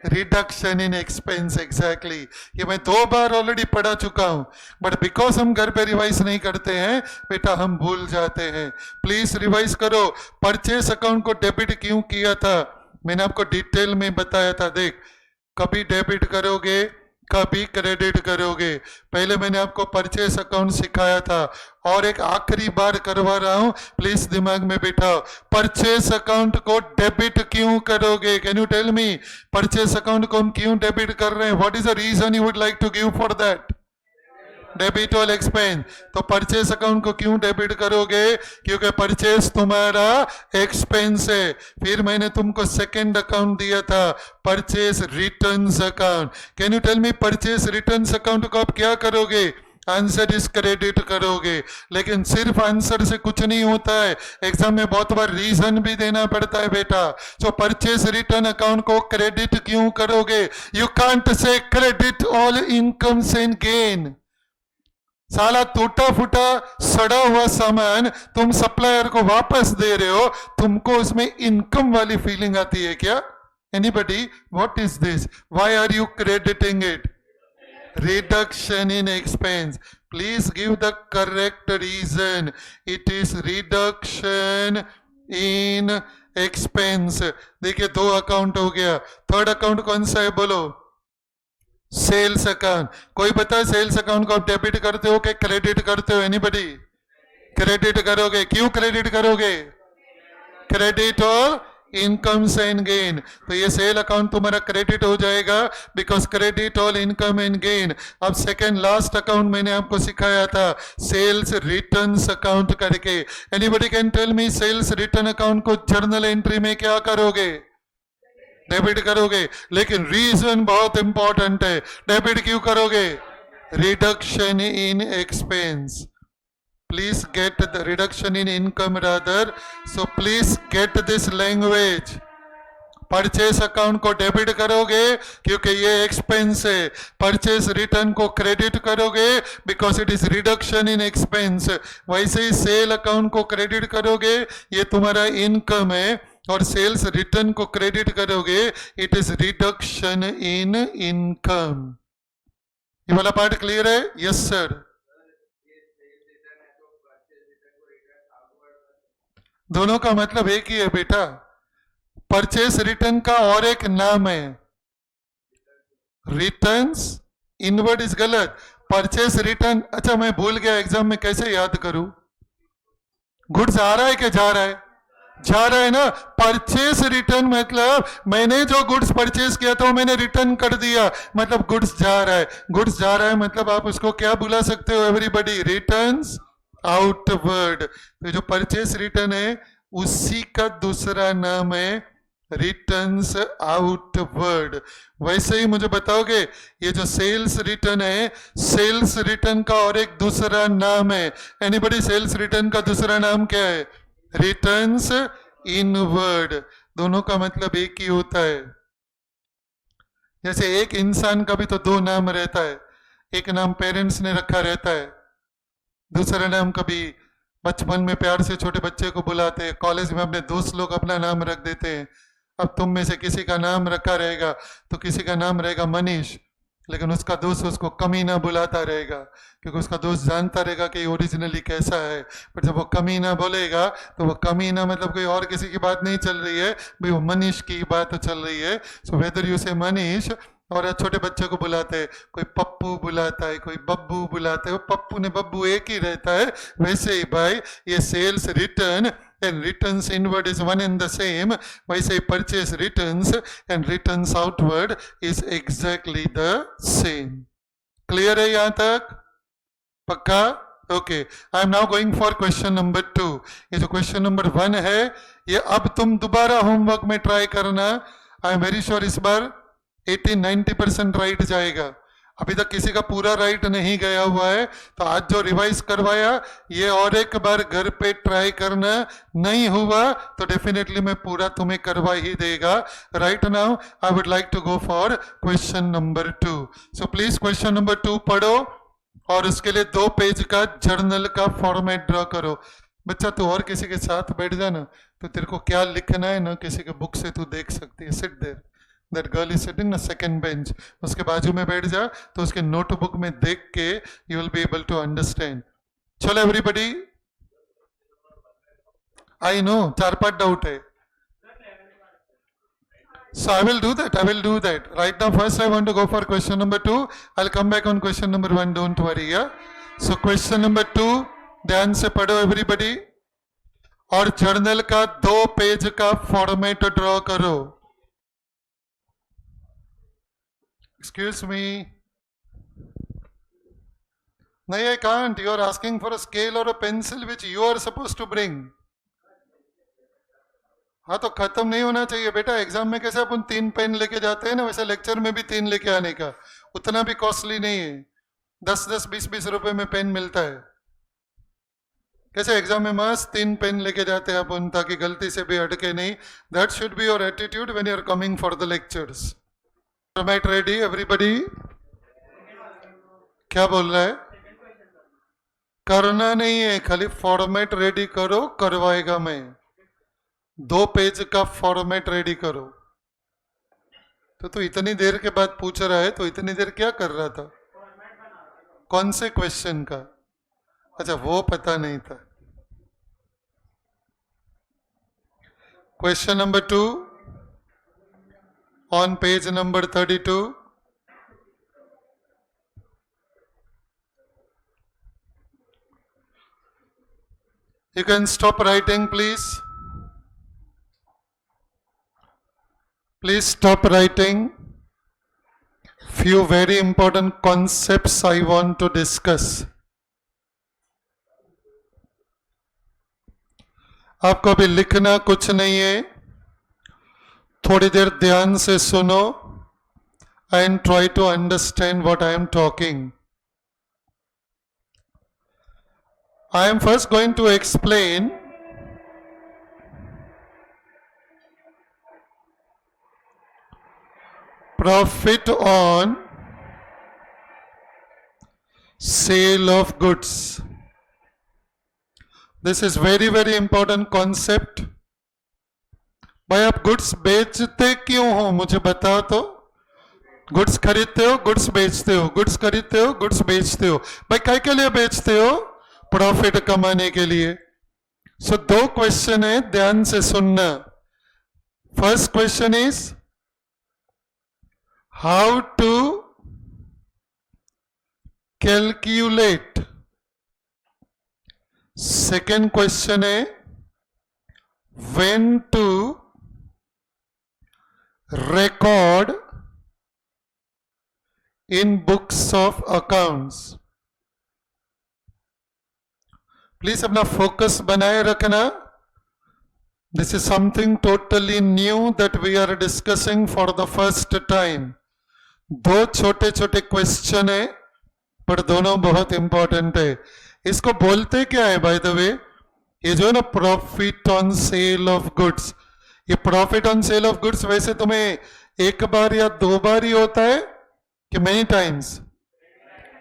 Reduction in expense. Exactly. ये मैं 2 बार ऑलरेडी पढ़ा चुका हूं, बट बिकॉज हम घर पे रिवाइज नहीं करते हैं बेटा, हम भूल जाते हैं। प्लीज रिवाइज करो। परचेस अकाउंट को डेबिट क्यों किया था? मैंने आपको डिटेल में बताया था। देख, कभी डेबिट करोगे, कभी क्रेडिट करोगे। पहले मैंने आपको परचेस अकाउंट सिखाया था, और एक आखिरी बार करवा रहा हूं, प्लीज दिमाग में बिठाओ। परचेस अकाउंट को डेबिट क्यों करोगे? Can you tell me? Purchase account को हम क्यों डेबिट कर रहे हैं? What is the reason you would like to give for that? Debit all expense. तो परचेस अकाउंट को क्यों डेबिट करोगे? क्योंकि परचेस तुम्हारा एक्सपेंस है। फिर मैंने तुमको सेकंड अकाउंट दिया था, purchase returns account. Can you tell me purchase returns account को आप क्या करोगे? आंसर इज क्रेडिट करोगे। लेकिन सिर्फ आंसर से कुछ नहीं होता है, एग्जाम में बहुत बार रीजन भी देना पड़ता है बेटा। तो परचेस रिटर्न अकाउंट को क्रेडिट क्यों करोगे? You can't say credit all incomes and gain. साला टूटा फूटा सड़ा हुआ सामान तुम सप्लायर को वापस दे रहे हो, तुमको उसमें इनकम वाली फीलिंग आती है क्या? Anybody? What is this? Why are you crediting it? Reduction in expense. Please give the correct reason. It is reduction in expense. देखिए, 2 अकाउंट हो गया। थर्ड अकाउंट कौन सा है बोलो? Sales account. कोई पता है सेल्स अकाउंट को आप डेबिट करते हो कि क्रेडिट करते हो? एनीबडी? क्रेडिट करोगे। क्यों क्रेडिट करोगे? क्रेडिट और इनकम्स एंड गेन। तो ये सेल अकाउंट तुम्हारा क्रेडिट हो जाएगा, because credit all income and gain. अब सेकेंड लास्ट अकाउंट मैंने आपको सिखाया था, सेल्स रिटर्न्स अकाउंट करके। Anybody can tell me sales return account को जर्नल एंट्री में क्या करोगे? डेबिट करोगे। लेकिन रीजन बहुत इंपॉर्टेंट है, डेबिट क्यों करोगे? Reduction in expense. Please get the reduction in income rather, so please get this language. Purchase account को डेबिट करोगे क्योंकि ये एक्सपेंस है। परचेस रिटर्न को क्रेडिट करोगे because it is reduction in expense. वैसे ही सेल अकाउंट को क्रेडिट करोगे, ये तुम्हारा इनकम है, और सेल्स रिटर्न को क्रेडिट करोगे, it is reduction in income. ये वाला पार्ट क्लियर है? Yes sir. दोनों का मतलब एक ही है बेटा। परचेस रिटर्न का और एक नाम है रिटर्न्स। इनवर्ड इज गलत। परचेस रिटर्न, अच्छा मैं भूल गया, एग्जाम में कैसे याद करूं? गुड्स आ रहा है कि जा रहा है? जा रहा है ना। परचेस रिटर्न मतलब मैंने जो गुड्स परचेस किया था वो मैंने रिटर्न कर दिया, मतलब गुड्स जा रहा है। गुड्स जा रहा है मतलब आप उसको क्या बुला सकते हो एवरीबॉडी? Returns outward. तो जो परचेस रिटर्न है उसी का दूसरा नाम है रिटर्न्स आउटवर्ड। वैसे ही मुझे बताओगे, ये जो सेल्स रिटर्न है, सेल्स रिटर्न का और एक दूसरा नाम है। एनीबॉडी? सेल्स रिटर्न का दूसरा नाम क्या है? Returns inward. दोनों का मतलब एक ही होता है। जैसे एक इंसान का भी तो 2 नाम रहता है, एक नाम पेरेंट्स ने रखा रहता है, दूसरा नाम कभी बचपन में प्यार से छोटे बच्चे को बुलाते हैं, कॉलेज में अपने दोस्त लोग अपना नाम रख देते हैं। अब तुम में से किसी का नाम रखा रहेगा तो किसी का नाम रहेगा मनीष, लेकिन उसका दोस्त उसको कमीना बुलाता रहेगा, क्योंकि उसका दोस्त जानता रहेगा कि ओरिजिनली कैसा है। पर जब वो कमीना बोलेगा तो वो कमीना मतलब कोई और किसी की बात नहीं चल रही है भाई, वो मनीष की बात चल रही है। सो वेदर यू से मनीष, और छोटे बच्चे को बुलाते हैं, कोई पप्पू बुलाता है, कोई बब्बू बुलाता है, वो पप्पू ने बब्बू एक ही रहता है। वैसे ही भाई ये sales return and returns inward is one and the same. वैसे ही purchase returns and returns outward is exactly the same. Clear है यहाँ तक? पक्का? Okay, I am now going for question number 2। ये जो क्वेश्चन नंबर 1 है, ये अब तुम दोबारा होमवर्क में ट्राई करना। आई एम वेरी श्योर इस बार 80-90% राइट जाएगा। अभी तक किसी का पूरा राइट नहीं गया हुआ है, तो आज जो रिवाइज करवाया ये और एक बार घर पे ट्राई करना। नहीं हुआ तो डेफिनेटली मैं पूरा तुम्हें करवा ही देगा। Right now I would like to go for question number 2। So please question number 2 पढ़ो और उसके लिए 2 पेज का जर्नल का फॉर्मेट ड्रॉ करो। बच्चा तू और किसी के साथ बैठ जाना, तो तेरे को क्या लिखना है ना किसी के बुक से तू देख सकती है। Sit there, that girl is sitting ना सेकंड बेंच, उसके बाजू में बैठ जा, तो उसके नोटबुक में देख के you will be able to understand. चलो एवरीबडी, आई नो 4-5 डाउट है, so I will do that right now. First I want to go for question number 2. I'll come back on question number 1, don't worry. Yeah, so question number 2 ध्यान से पढ़ो everybody, और journal का 2 page का format draw करो। Excuse me. No, I can't. You are asking for a scale or a pencil which you are supposed to bring. हाँ, तो खत्म नहीं होना चाहिए बेटा। एग्जाम में कैसे अपन 3 पेन लेके जाते हैं ना, वैसे लेक्चर में भी 3 लेके आने का, उतना भी कॉस्टली नहीं है। 10-10, 20-20 रुपए में पेन मिलता है। कैसे एग्जाम में मस्त 3 पेन लेके जाते हैं अपन, ताकि गलती से भी अटके नहीं। That should be your attitude when you are coming for the lectures. Format ready everybody? क्या बोल रहा है? करना नहीं है, खाली फॉर्मेट रेडी करो, करवाएगा मैं। 2 पेज का फॉर्मेट रेडी करो। तो इतनी देर के बाद पूछ रहा है, तो इतनी देर क्या कर रहा था? कौन से क्वेश्चन का? अच्छा, वो पता नहीं था। Question number 2 on page number 32. You can stop writing, please. Please stop writing. Few very important concepts I want to discuss. आपको अभी लिखना कुछ नहीं है, थोड़ी देर ध्यान से सुनो and try to understand what I am talking. I am first going to explain profit on sale of goods. This is very important concept. भाई आप गुड्स बेचते क्यों हो, मुझे बताओ तो। गुड्स खरीदते हो, गुड्स बेचते हो, गुड्स खरीदते हो, गुड्स बेचते हो। भाई काय के लिए बेचते हो? प्रॉफिट कमाने के लिए। सो 2 क्वेश्चन है, ध्यान से सुनना। First question is how to calculate. Second question है when to record in books of accounts. Please अपना फोकस बनाए रखना। This is something totally new that we are discussing for the first time. 2 छोटे छोटे क्वेश्चन है, पर दोनों बहुत इंपॉर्टेंट है। इसको बोलते क्या है बाय द वे? ये जो है ना profit on sale of goods, ये profit on sale of goods वैसे तुम्हें 1 बार या 2 बार ही होता है कि many times?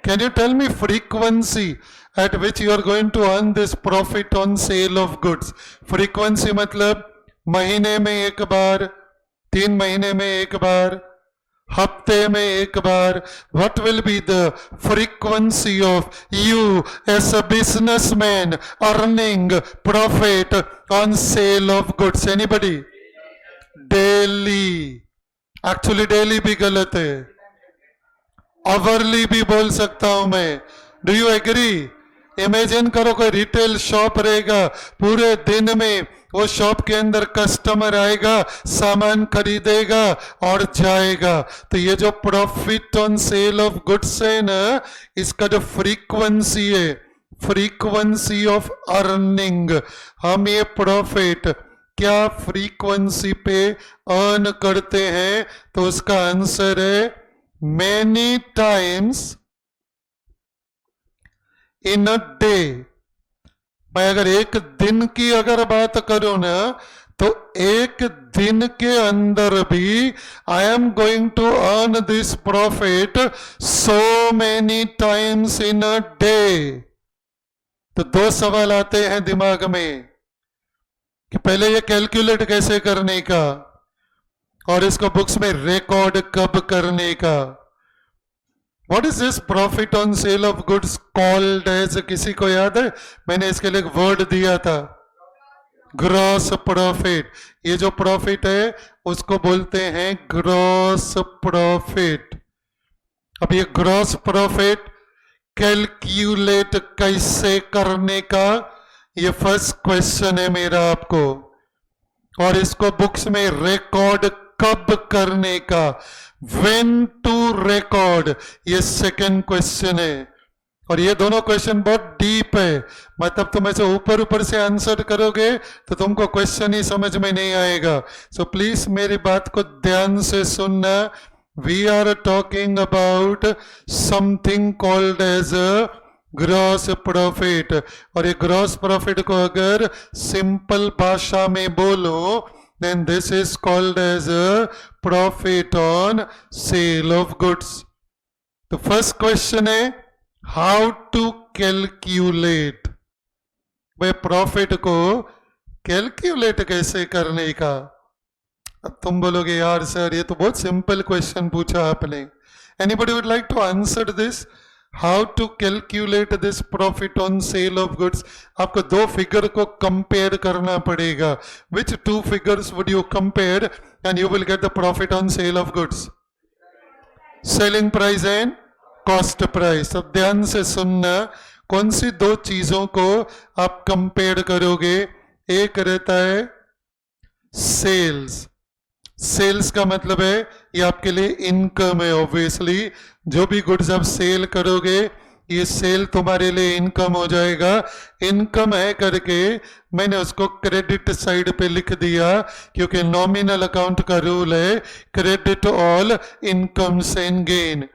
Can you tell me frequency at which you are going to earn this profit on sale of goods? Frequency मतलब महीने में 1 बार, 3 महीने में 1 बार, हफ्ते में एक बार, what will be the frequency of you as a businessman earning profit on sale of goods? Anybody? Daily. Actually daily भी गलत है, आवरली भी बोल सकता हूं मैं. Do you agree? इमेजिन करो कोई रिटेल शॉप रहेगा, पूरे दिन में वो शॉप के अंदर कस्टमर आएगा, सामान खरीदेगा और जाएगा. तो ये जो profit on sale of goods है ना, इसका जो फ्रीक्वेंसी है, फ्रीक्वेंसी ऑफ अर्निंग, हम ये प्रॉफिट क्या फ्रीक्वेंसी पे अर्न करते हैं, तो उसका आंसर है many times in a day. मैं अगर एक दिन की अगर बात करूं ना, तो एक दिन के अंदर भी I am going to earn this profit so many times in a day. तो दो सवाल आते हैं दिमाग में कि पहले ये कैलकुलेट कैसे करने का, और इसको बुक्स में रिकॉर्ड कब करने का. What is this profit on sale of goods called as? किसी को याद है? मैंने इसके लिए एक वर्ड दिया था, ग्रॉस प्रॉफिट. ये जो प्रॉफिट है उसको बोलते हैं ग्रॉस प्रॉफिट. अब ये ग्रॉस प्रॉफिट कैलकुलेट कैसे करने का, ये फर्स्ट क्वेश्चन है मेरा आपको. और इसको बुक्स में रिकॉर्ड कब करने का, व्हेन टू रिकॉर्ड, ये सेकंड क्वेश्चन है. और ये दोनों क्वेश्चन बहुत डीप है, मतलब तुम ऐसे ऊपर ऊपर से आंसर करोगे तो तुमको क्वेश्चन ही समझ में नहीं आएगा. सो प्लीज मेरी बात को ध्यान से सुनना. We are talking about something called as gross profit. और ये ग्रॉस प्रॉफिट को अगर सिंपल भाषा में बोलो, then this is called as a profit on sale of goods. The first question है how to calculate. भाई प्रॉफिट को कैलकुलेट कैसे करने का. अब तुम बोलोगे यार सर ये तो बहुत सिंपल क्वेश्चन पूछा आपने. Anybody would like to answer this? How to calculate this profit on sale of goods? आपको दो फिगर को कंपेयर करना पड़ेगा. Which two figures would you compare and you will get the profit on sale of goods? Selling price and cost price. अब ध्यान से सुनना, कौन सी दो चीजों को आप कंपेयर करोगे. एक रहता है सेल्स. सेल्स का मतलब है ये आपके लिए इनकम है. ऑब्वियसली जो भी गुड्स आप सेल करोगे, ये सेल तुम्हारे लिए इनकम हो जाएगा. इनकम है करके मैंने उसको क्रेडिट साइड पे लिख दिया, क्योंकि नॉमिनल अकाउंट का रूल है credit all incomes and gain.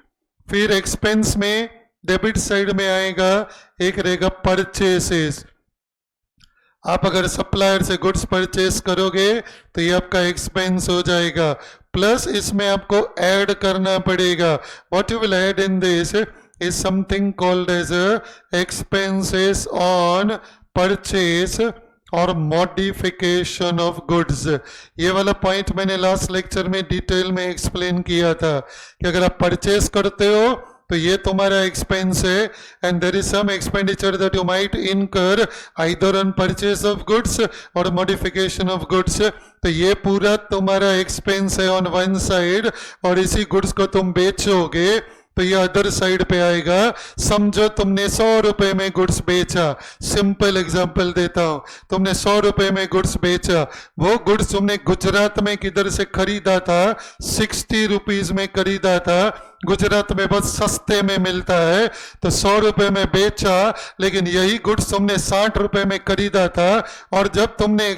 फिर एक्सपेंस में डेबिट साइड में आएगा, एक रहेगा परचेसेस. आप अगर सप्लायर से गुड्स परचेस करोगे तो ये आपका एक्सपेंस हो जाएगा. प्लस इसमें आपको ऐड करना पड़ेगा. What you will add in this is something called as expenses on purchase और मॉडिफिकेशन ऑफ गुड्स. ये वाला पॉइंट मैंने लास्ट लेक्चर में डिटेल में एक्सप्लेन किया था कि अगर आप परचेस करते हो तो ये तुम्हारा एक्सपेंस है, and there is some expenditure that you might incur either on purchase of goods और मॉडिफिकेशन ऑफ गुड्स. तो ये पूरा तुम्हारा एक्सपेंस है ऑन वन साइड, और इसी गुड्स को तुम बेचोगे तो ये अदर साइड पे आएगा. समझो तुमने 100 रुपए में गुड्स बेचा. सिंपल एग्जांपल देता हूं, तुमने 100 रुपए में गुड्स बेचा. वो गुड्स तुमने गुजरात में किधर से खरीदा था? 60 रुपीज में खरीदा था. गुजरात में बहुत सस्ते में मिलता है, तो 100 रुपए में बेचा. लेकिन यही गुड्स तुमने 60 रुपए में खरीदा था, और जब तुमने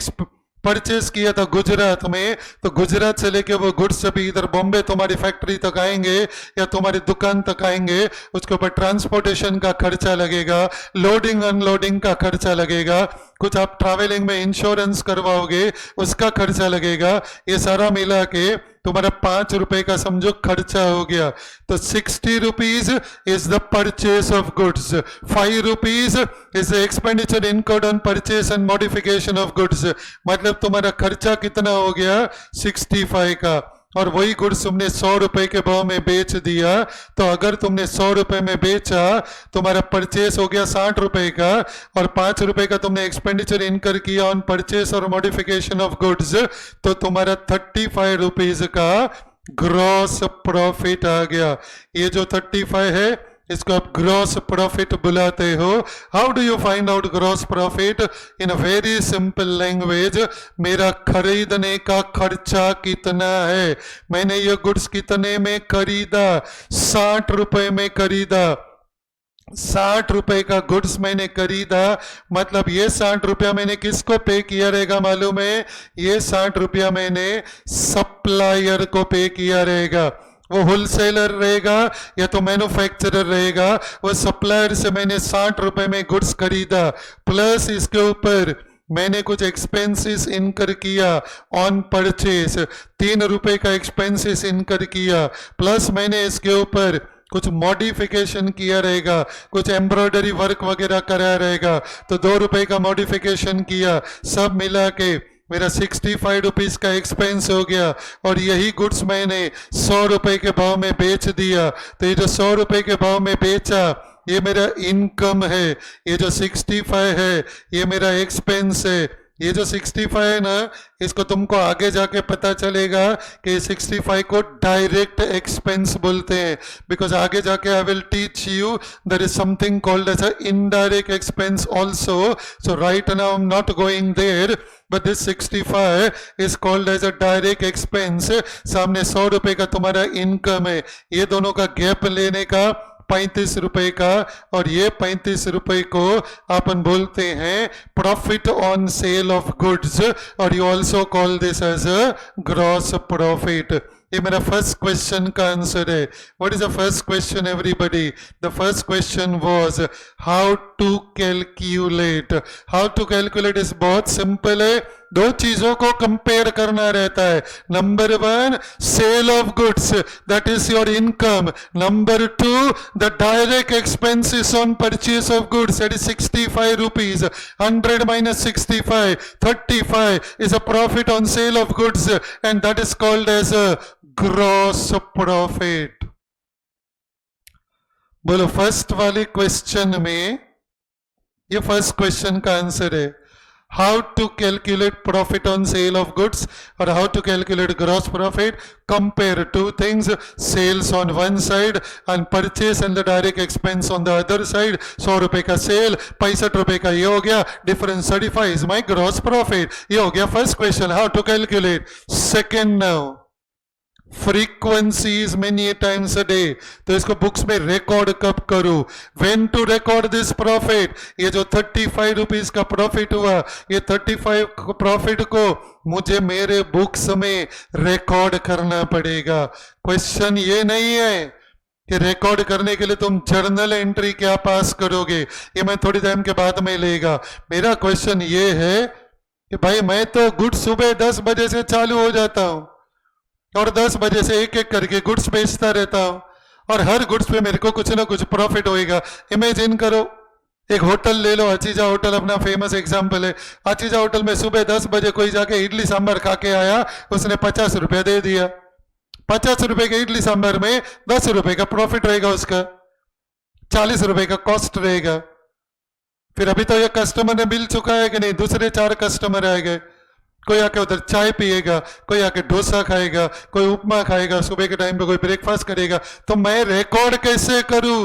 परचेस किया था गुजरात में, तो गुजरात से लेके वो गुड्स अभी इधर बॉम्बे तुम्हारी फैक्ट्री तक आएंगे या तुम्हारी दुकान तक आएंगे. उसके ऊपर ट्रांसपोर्टेशन का खर्चा लगेगा, लोडिंग अनलोडिंग का खर्चा लगेगा, कुछ आप ट्रैवलिंग में इंश्योरेंस करवाओगे उसका खर्चा लगेगा. ये सारा मिला के तुम्हारा 5 रुपए का समझो खर्चा हो गया. तो 60 rupees is the purchase of goods, 5 rupees is the expenditure incurred on purchase and modification of goods. मतलब तुम्हारा खर्चा कितना हो गया? 65 का. और वही गुड्स तुमने 100 रुपए के भाव में बेच दिया, तो अगर तुमने 100 रुपए में बेचा, तुम्हारा परचेस हो गया 60 रुपए का, और 5 रुपए का तुमने एक्सपेंडिचर इनकर किया ऑन परचेस और मॉडिफिकेशन ऑफ गुड्स, तो तुम्हारा 35 रुपीज का ग्रॉस प्रॉफिट आ गया। ये जो 35 है इसको आप ग्रॉस प्रॉफिट बुलाते हो। How do you find out gross profit? In a very simple language, मेरा खरीदने का खर्चा कितना है, मैंने ये गुड्स कितने में खरीदा, 60 रुपए में खरीदा, 60 रुपए का गुड्स मैंने खरीदा, मतलब ये 60 रुपया मैंने किसको पे किया रहेगा मालूम है? ये 60 रुपया मैंने सप्लायर को पे किया रहेगा। वो होलसेलर रहेगा या तो मैन्युफैक्चरर रहेगा, वो सप्लायर से मैंने 60 रुपए में गुड्स खरीदा, प्लस इसके ऊपर मैंने कुछ एक्सपेंसेस इनकर किया ऑन परचेस, 3 रुपए का एक्सपेंसेस इनकर किया, प्लस मैंने इसके ऊपर कुछ मॉडिफिकेशन किया रहेगा, कुछ एम्ब्रॉयडरी वर्क वगैरह कराया रहेगा, तो 2 रुपए का मॉडिफिकेशन किया, सब मिला के मेरा 65 रुपीज का एक्सपेंस हो गया, और यही गुड्स मैंने 100 रुपए के भाव में बेच दिया। तो ये जो 100 रुपए के भाव में बेचा ये मेरा इनकम है, ये जो 65 है ये मेरा एक्सपेंस है। ये जो 65 है ना, इसको तुमको आगे जाके पता चलेगा कि 65 को डायरेक्ट एक्सपेंस बोलते हैं, बिकॉज आगे जाके I will teach you there is something called as a indirect expense also. So right now I am not going there, but this 65 is called as a direct expense. सामने 100 रुपए का तुम्हारा income है, ये दोनों का गैप लेने का 35 रुपए का, और ये 35 रुपए को अपन बोलते हैं profit on sale of goods, और you also call this as a gross profit. ये मेरा फर्स्ट क्वेश्चन का आंसर है। What is the first question everybody? The first question was how to calculate. How to calculate is बहुत simple है, 2 चीजों को compare करना रहता है। Number 1 sale of goods, that is your income. Number 2 the direct expenses on purchase of goods, that is 65 rupees. 100 minus 65, 35 is a profit on sale of goods, and that is called as a gross profit. बोलो first वाले question में, ये first question का answer है, how to calculate profit on sale of goods or how to calculate gross profit. Compare 2 things, sales on one side and purchase and the direct expense on the other side. 100 रुपए का cell, 65 रुपए का ये हो गया, difference 35 is my gross profit. ये हो गया first question, how to calculate. Second now, frequencies many times a day, तो इसको बुक्स में रिकॉर्ड कब करूं? when to record this profit. ये जो 35 रुपीज का प्रॉफिट हुआ, ये 35 प्रॉफिट को मुझे मेरे बुक्स में रिकॉर्ड करना पड़ेगा। क्वेश्चन ये नहीं है कि रिकॉर्ड करने के लिए तुम जर्नल एंट्री क्या पास करोगे, ये मैं थोड़ी टाइम के बाद में लेगा। मेरा क्वेश्चन ये है कि भाई मैं तो गुड्स सुबह 10 बजे से चालू हो जाता हूं और 10 बजे से एक एक करके गुड्स बेचता रहता हूं, और हर गुड्स पे मेरे को कुछ ना कुछ प्रॉफिट होएगा। इमेजिन करो, एक होटल ले लो, अचीजा होटल अपना फेमस एग्जांपल है। अचीजा होटल में सुबह 10 बजे कोई जाके इडली सांभर खा के आया, उसने 50 रुपया दे दिया। 50 रुपए के इडली सांभर में 10 रुपए का प्रॉफिट रहेगा, उसका 40 रुपए का कॉस्ट रहेगा। फिर अभी तो ये कस्टमर ने बिल चुका है कि नहीं, दूसरे 4 कस्टमर आ गए, कोई आके उधर चाय पिएगा, कोई आके डोसा खाएगा, कोई उपमा खाएगा, सुबह के टाइम पे कोई ब्रेकफास्ट करेगा। तो मैं रिकॉर्ड कैसे करूं,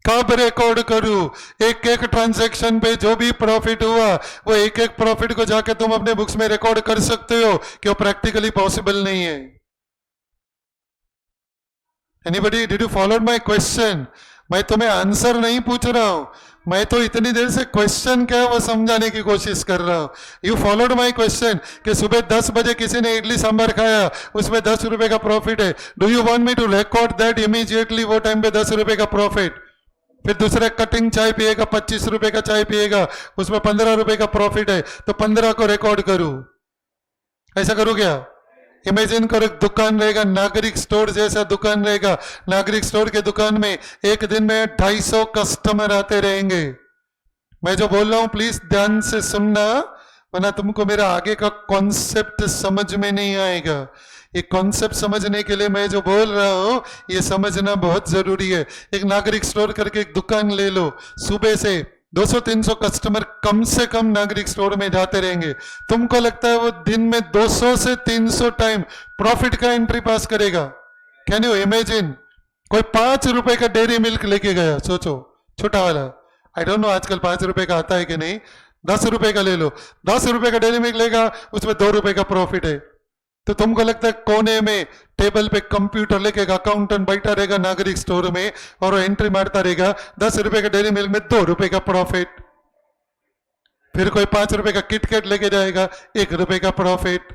कब रिकॉर्ड करूं? एक एक ट्रांजैक्शन पे जो भी प्रॉफिट हुआ, वो एक एक प्रॉफिट को जाके तुम अपने बुक्स में रिकॉर्ड कर सकते हो, क्यों प्रैक्टिकली पॉसिबल नहीं है। Anybody, did you follow my question? मैं तुम्हें आंसर नहीं पूछ रहा हूं, मैं तो इतनी देर से क्वेश्चन क्या है वो समझाने की कोशिश कर रहा हूं। यू फॉलोड माई क्वेश्चन कि सुबह 10 बजे किसी ने इडली सांभर खाया, उसमें 10 रुपए का प्रॉफिट है। Do you want me to record that immediately, वो टाइम पे 10 रुपए का प्रॉफिट? फिर दूसरा कटिंग चाय पिएगा, 25 रुपए का चाय पिएगा, उसमें 15 रुपए का प्रॉफिट है, तो 15 को रिकॉर्ड करूं? ऐसा करूं क्या? इमेजिन करो, एक दुकान रहेगा, नागरिक स्टोर जैसा दुकान रहेगा। नागरिक स्टोर के दुकान में एक दिन में 250 कस्टमर आते रहेंगे। मैं जो बोल रहा हूं प्लीज ध्यान से सुनना, वरना तुमको मेरा आगे का कॉन्सेप्ट समझ में नहीं आएगा। ये कॉन्सेप्ट समझने के लिए मैं जो बोल रहा हूं ये समझना बहुत जरूरी है। एक नागरिक स्टोर करके एक दुकान ले लो, सुबह से 200-300 कस्टमर कम से कम नागरिक स्टोर में जाते रहेंगे। तुमको लगता है वो दिन में 200 से 300 टाइम प्रॉफिट का एंट्री पास करेगा? Can you imagine? कोई 5 रुपए का डेयरी मिल्क लेके गया, सोचो, छोटा वाला, आई डोंट नो आजकल 5 रुपए का आता है कि नहीं, 10 रुपए का ले लो, 10 रुपए का डेयरी मिल्क लेगा, उसमें 2 रुपए का प्रॉफिट है। तो तुमको लगता है कोने में टेबल पे कंप्यूटर लेके अकाउंटेंट बैठा रहेगा नागरिक स्टोर में और वो एंट्री मारता रहेगा, 10 रुपए का डेयरी मिल्क में 2 रुपए का प्रॉफिट। फिर कोई 5 रुपए का किटकैट लेके जाएगा, 1 रुपए का प्रॉफिट।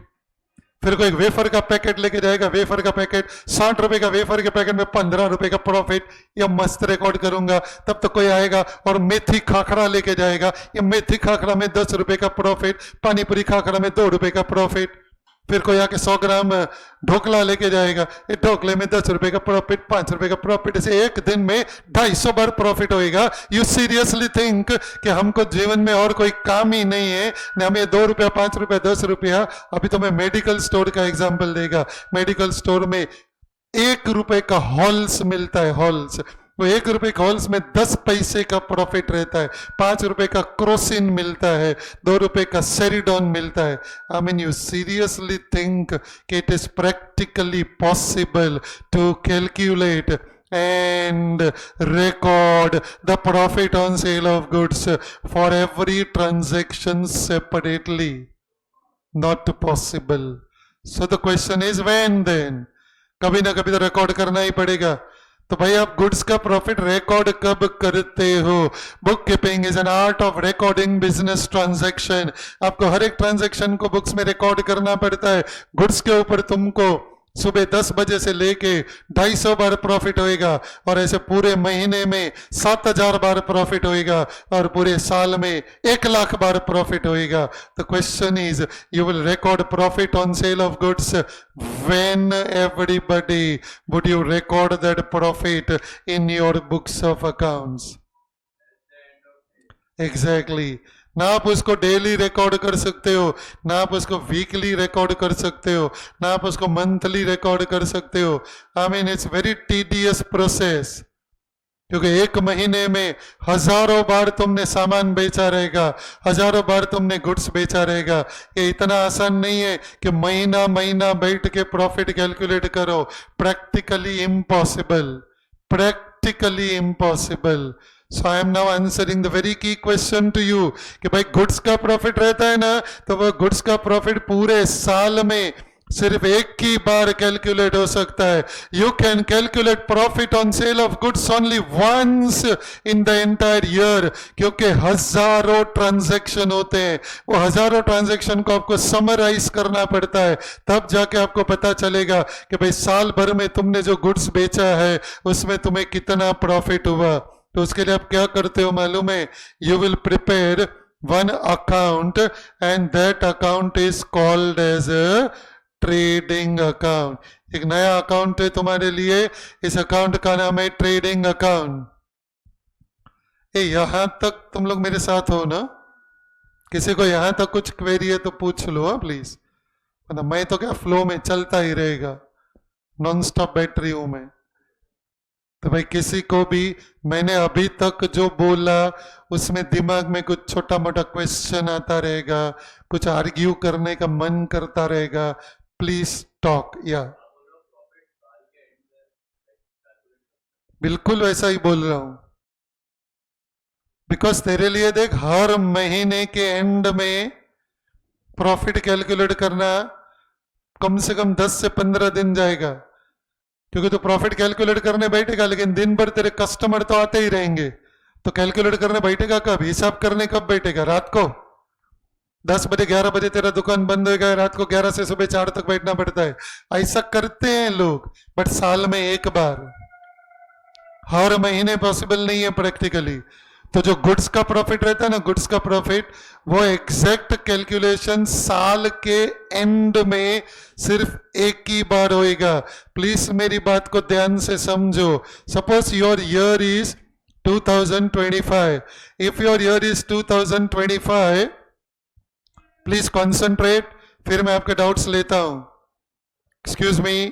फिर कोई वेफर का पैकेट लेके जाएगा, वेफर का पैकेट 60 रुपए का, वेफर के पैकेट में 15 रुपए का प्रॉफिट। या मस्त रिकॉर्ड करूंगा तब तो कोई आएगा और मेथी खाखरा लेके जाएगा, ये मेथी खाखरा में 10 रुपए का प्रॉफिट, पानीपुरी खाखरा में 2 रुपए का प्रॉफिट। फिर कोई आके 100 ग्राम ढोकला लेके जाएगा, ये ढोकले में 10 रुपए का प्रॉफिट, 5 रुपए का प्रॉफिट। ऐसे एक दिन में 250 बार प्रॉफिट होएगा। यू सीरियसली थिंक कि हमको जीवन में और कोई काम ही नहीं है न हमें 2 रुपया, 5 रुपया, 10 रुपया? अभी तो मैं मेडिकल स्टोर का एग्जाम्पल देगा। मेडिकल स्टोर में 1 रुपए का हॉल्स मिलता है, हॉल्स। वो 1 रुपए के हॉल्स में 10 पैसे का प्रॉफिट रहता है। 5 रुपए का क्रोसिन मिलता है, 2 रुपए का सेरिडॉन मिलता है। I mean, you seriously think कि it is practically possible to calculate and record the profit on sale of goods for every transaction separately? Not possible. So the question is when then? कभी ना कभी तो record करना ही पड़ेगा। तो भाई आप गुड्स का प्रॉफिट रिकॉर्ड कब करते हो? Book keeping is an art of recording business transaction. आपको हर एक ट्रांजैक्शन को बुक्स में रिकॉर्ड करना पड़ता है। गुड्स के ऊपर तुमको सुबह 10 बजे से लेके 250 बार प्रॉफिट होएगा, और ऐसे पूरे महीने में 7000 बार प्रॉफिट होएगा, और पूरे साल में 1 लाख बार प्रॉफिट होएगा। The question is, you will record profit on sale of goods when everybody would you record that profit in your books of accounts? Exactly. ना आप उसको डेली रिकॉर्ड कर सकते हो, ना आप उसको वीकली रिकॉर्ड कर सकते हो, ना आप उसको मंथली रिकॉर्ड कर सकते हो। I mean it's very tedious process, क्योंकि एक महीने में हजारों बार तुमने सामान बेचा रहेगा, हजारों बार तुमने गुड्स बेचा रहेगा। ये इतना आसान नहीं है कि महीना महीना बैठ के प्रॉफिट कैलकुलेट करो। Practically impossible, practically impossible. So I am now answering the very key question to you कि भाई गुड्स का प्रॉफिट रहता है ना, तो वो गुड्स का प्रॉफिट पूरे साल में सिर्फ एक ही बार कैलकुलेट हो सकता है। You can calculate profit on sale of goods only once in the entire year, क्योंकि हजारों ट्रांजैक्शन होते हैं। वो हजारों ट्रांजैक्शन को आपको समराइज करना पड़ता है, तब जाके आपको पता चलेगा कि भाई साल भर में तुमने जो गुड्स बेचा है उसमें तुम्हें कितना प्रॉफिट हुआ। तो उसके लिए आप क्या करते हो मालूम है? You will prepare one account and that account is called as a trading account. एक नया अकाउंट है तुम्हारे लिए, इस अकाउंट का नाम है ट्रेडिंग अकाउंट। यहां तक तुम लोग मेरे साथ हो ना? किसी को यहां तक कुछ क्वेरी है तो पूछ लो प्लीज, मैं तो क्या फ्लो में चलता ही रहेगा, नॉन स्टॉप बैटरी हूं मैं। तो भाई किसी को भी मैंने अभी तक जो बोला उसमें दिमाग में कुछ छोटा मोटा क्वेश्चन आता रहेगा, कुछ आर्ग्यू करने का मन करता रहेगा, प्लीज टॉक। या बिल्कुल वैसा ही बोल रहा हूं, बिकॉज तेरे लिए देख हर महीने के एंड में प्रॉफिट कैलकुलेट करना कम से कम 10 से 15 दिन जाएगा, क्योंकि तो प्रॉफिट कैलकुलेट करने बैठेगा लेकिन दिन भर तेरे कस्टमर तो आते ही रहेंगे। तो कैलकुलेट करने बैठेगा कब? हिसाब करने कब बैठेगा? रात को 10 बजे 11 बजे तेरा दुकान बंद होगा, रात को 11 से सुबह 4 तक बैठना पड़ता है। ऐसा करते हैं लोग, बट साल में एक बार, हर महीने पॉसिबल नहीं है प्रैक्टिकली। तो जो गुड्स का प्रॉफिट रहता है ना, गुड्स का प्रॉफिट, वो एग्जैक्ट कैलकुलेशन साल के एंड में सिर्फ एक ही बार होएगा। प्लीज मेरी बात को ध्यान से समझो। Suppose your year is 2025, if your year is 2025, please concentrate, फिर मैं आपके डाउट्स लेता हूं। एक्सक्यूज मी,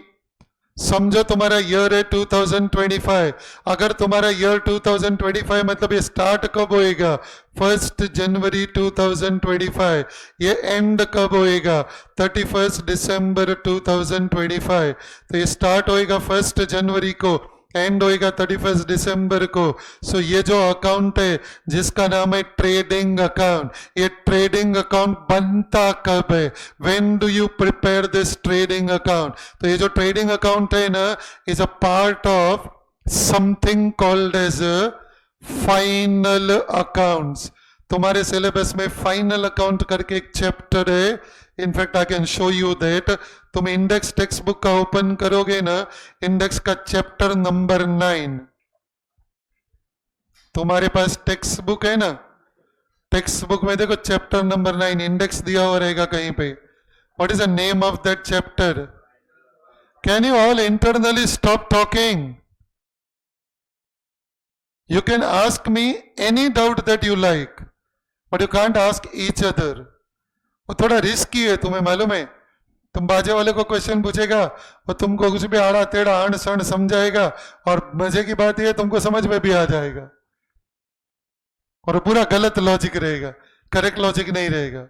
समझो तुम्हारा ईयर है 2025। अगर तुम्हारा ईयर 2025 मतलब ये स्टार्ट कब होएगा 1 जनवरी 2025, ये एंड कब होएगा 31 दिसंबर 2025। तो ये स्टार्ट होएगा 1 जनवरी को, एंड होएगा 31 दिसंबर को। सो ये जो अकाउंट है जिसका नाम है ट्रेडिंग अकाउंट, ये ट्रेडिंग अकाउंट बनता कब है? When do you prepare this trading account? तो ये जो ट्रेडिंग अकाउंट है ना, is a part of something called as final accounts. तुम्हारे सिलेबस में फाइनल अकाउंट करके एक चैप्टर है। In fact I can show you that. तुम इंडेक्स टेक्स्ट बुक का ओपन करोगे ना, इंडेक्स का चैप्टर नंबर 9, तुम्हारे पास टेक्स्ट बुक है ना, टेक्स्ट बुक में देखो चैप्टर नंबर 9 इंडेक्स दिया हुआ रहेगा कहीं पे। What is the name of that chapter? Can you all internally stop talking? You can ask me any doubt that you like, but you can't ask each other. वो थोड़ा risky है, तुम्हें मालूम है। तुम बाजे वाले को क्वेश्चन पूछेगा और तुमको कुछ भी आड़ा टेढ़ा आड़ सण समझाएगा, और मजे की बात यह तुमको समझ में भी आ जाएगा, और पूरा गलत लॉजिक रहेगा, करेक्ट लॉजिक नहीं रहेगा।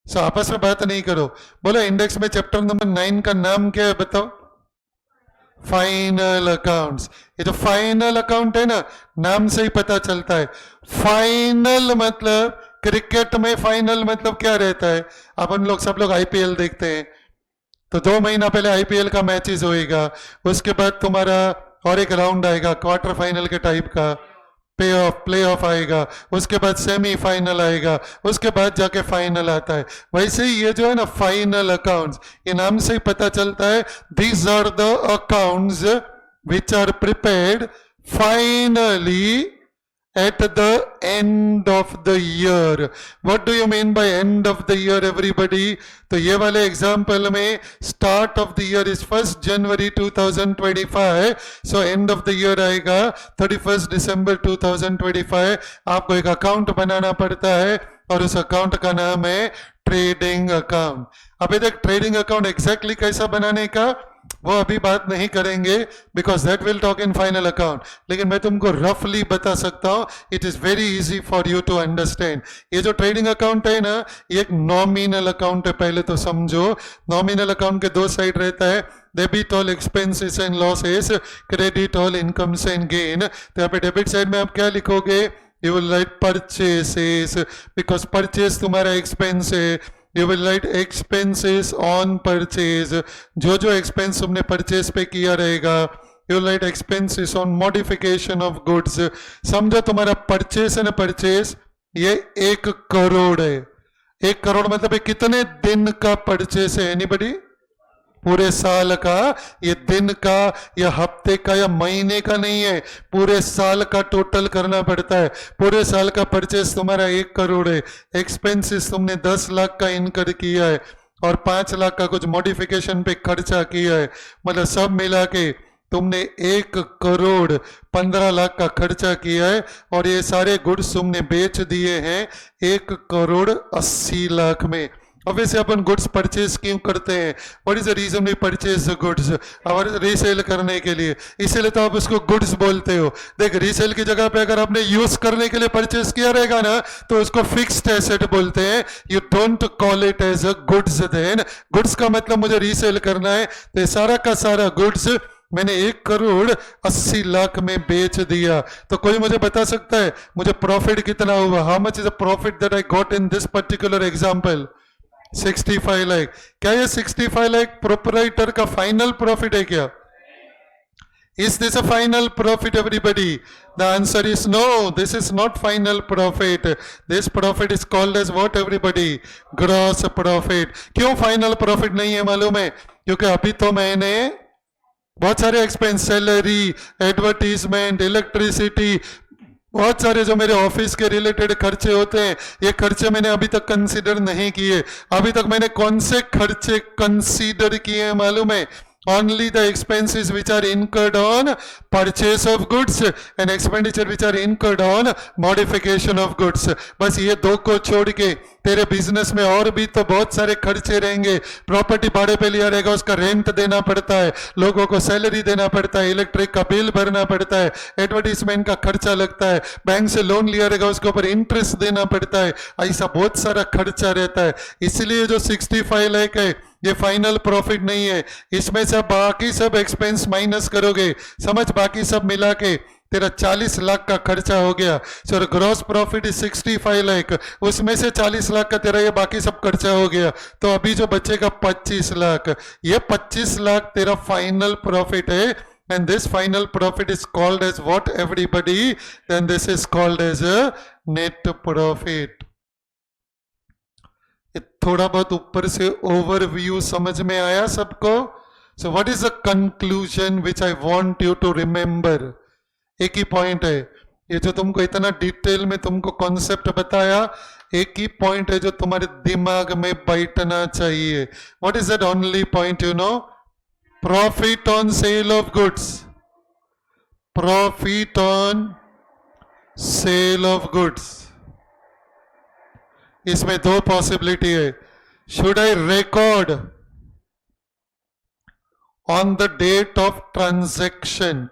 सो आपस में बात नहीं करो। बोलो इंडेक्स में चैप्टर नंबर 9 का नाम क्या है बताओ? Final accounts. ये जो फाइनल अकाउंट है ना, नाम से ही पता चलता है। फाइनल मतलब क्रिकेट में फाइनल मतलब क्या रहता है? अपन लोग सब लोग आईपीएल देखते हैं, तो 2 महीना पहले आईपीएल का मैचेस होएगा, उसके बाद तुम्हारा और एक राउंड आएगा क्वार्टर फाइनल के टाइप का, प्ले ऑफ आएगा, उसके बाद सेमीफाइनल आएगा, उसके बाद जाके फाइनल आता है। वैसे ही ये जो है ना फाइनल अकाउंट्स, ये नाम से ही पता चलता है these are the accounts which are prepared finally at the end of the year. What do you mean by end of the year everybody? तो ये वाले एग्जाम्पल में start of the year is 1 January 2025, so end of the year आएगा 31 December 2025। आपको एक account बनाना पड़ता है और उस अकाउंट का नाम है ट्रेडिंग अकाउंट। अभी तक ट्रेडिंग अकाउंट एग्जैक्टली कैसा बनाने का वो अभी बात नहीं करेंगे, because that will talk in final account, लेकिन मैं तुमको रफली बता सकता हूं। It is very easy for you to understand. ये जो ट्रेडिंग अकाउंट है ना, ये एक नॉमिनल अकाउंट है, पहले तो समझो। नॉमिनल अकाउंट के 2 साइड रहता है, debit all expenses and losses, credit all incomes and gain. तो यहाँ पे डेबिट साइड में आप क्या लिखोगे? You will write purchases, because purchase तुम्हारा एक्सपेंस है। You will write expenses on purchase, जो एक्सपेंस तुमने परचेस पे किया रहेगा। You will write expenses on modification of goods। समझो तुम्हारा परचेस है ना, परचेस ये 1 करोड़ है। 1 करोड़ मतलब कितने दिन का परचेस है? एनीबडी? पूरे साल का। ये दिन का या हफ्ते का या महीने का नहीं है, पूरे साल का टोटल करना पड़ता है। पूरे साल का परचेस तुम्हारा 1 करोड़ है। एक्सपेंसेस तुमने 10 लाख का इनकर किया है और 5 लाख का कुछ मॉडिफिकेशन पे खर्चा किया है, मतलब सब मिला के तुमने 1 करोड़ 15 लाख का खर्चा किया है, और ये सारे गुड्स तुमने बेच दिए हैं 1 करोड़ 80 लाख में। ऑब्वियसली अपन गुड्स परचेज क्यों करते हैं? What is the reason we purchase the goods? और रीसेल करने के लिए, इसीलिए तो आप उसको गुड्स बोलते हो। देख, रीसेल की जगह पे अगर आपने यूज करने के लिए परचेज किया रहेगा ना, तो उसको फिक्स्ड एसेट बोलते हैं। You don't call it as a goods. Then goods का मतलब मुझे रीसेल करना है, तो सारा का सारा गुड्स मैंने 1 करोड़ 80 लाख में बेच दिया। तो कोई मुझे बता सकता है मुझे प्रॉफिट कितना हुआ? How much is the profit that I got in this particular example? 65 lakh. क्या ये 65 लाख प्रोपराइटर का फाइनल प्रॉफिट है क्या? Is this a final profit everybody? The answer is no, this is not final profit. This profit is called as what everybody? Gross profit. क्यों final profit नहीं है मालूम है? क्योंकि अभी तो मैंने बहुत सारे एक्सपेंस, सैलरी, एडवर्टीजमेंट, इलेक्ट्रिसिटी, बहुत सारे जो मेरे ऑफिस के रिलेटेड खर्चे होते हैं, ये खर्चे मैंने अभी तक कंसीडर नहीं किए। अभी तक मैंने कौन से खर्चे कंसीडर किए हैं मालूम है? only the expenses which are incurred on purchase of goods and expenditure which are incurred on modification of goods. बस ये दो को छोड़ के तेरे बिजनेस में और भी तो बहुत सारे खर्चे रहेंगे. प्रॉपर्टी भाड़े पे लिया रहेगा, उसका रेंट देना पड़ता है, लोगों को सैलरी देना पड़ता है, इलेक्ट्रिक का बिल भरना पड़ता है, एडवर्टीजमेंट का खर्चा लगता है, बैंक से लोन लिया रहेगा उसके ऊपर इंटरेस्ट देना पड़ता है. ऐसा बहुत सारा खर्चा रहता है. इसलिए जो 65 लाख है ये फाइनल प्रॉफिट नहीं है. इसमें से बाकी सब एक्सपेंस माइनस करोगे, समझ, बाकी सब मिला के तेरा 40 लाख का खर्चा हो गया. So gross profit is 65 lakh, उसमें से 40 लाख का तेरा ये बाकी सब खर्चा हो गया. तो अभी जो बचेगा 25 लाख, ये 25 लाख तेरा फाइनल प्रॉफिट है. And this final profit is called as what, everybody? Then this is called as a net profit. थोड़ा बहुत ऊपर से ओवरव्यू समझ में आया सबको? So what is the conclusion which I want you to remember? एक ही पॉइंट है ये, जो तुमको इतना डिटेल में तुमको कॉन्सेप्ट बताया, एक ही पॉइंट है जो तुम्हारे दिमाग में बैठना चाहिए. What is that only point, you know? Profit on sale of goods. Profit on sale of goods. इसमें दो पॉसिबिलिटी है. Should I record on the date of transaction,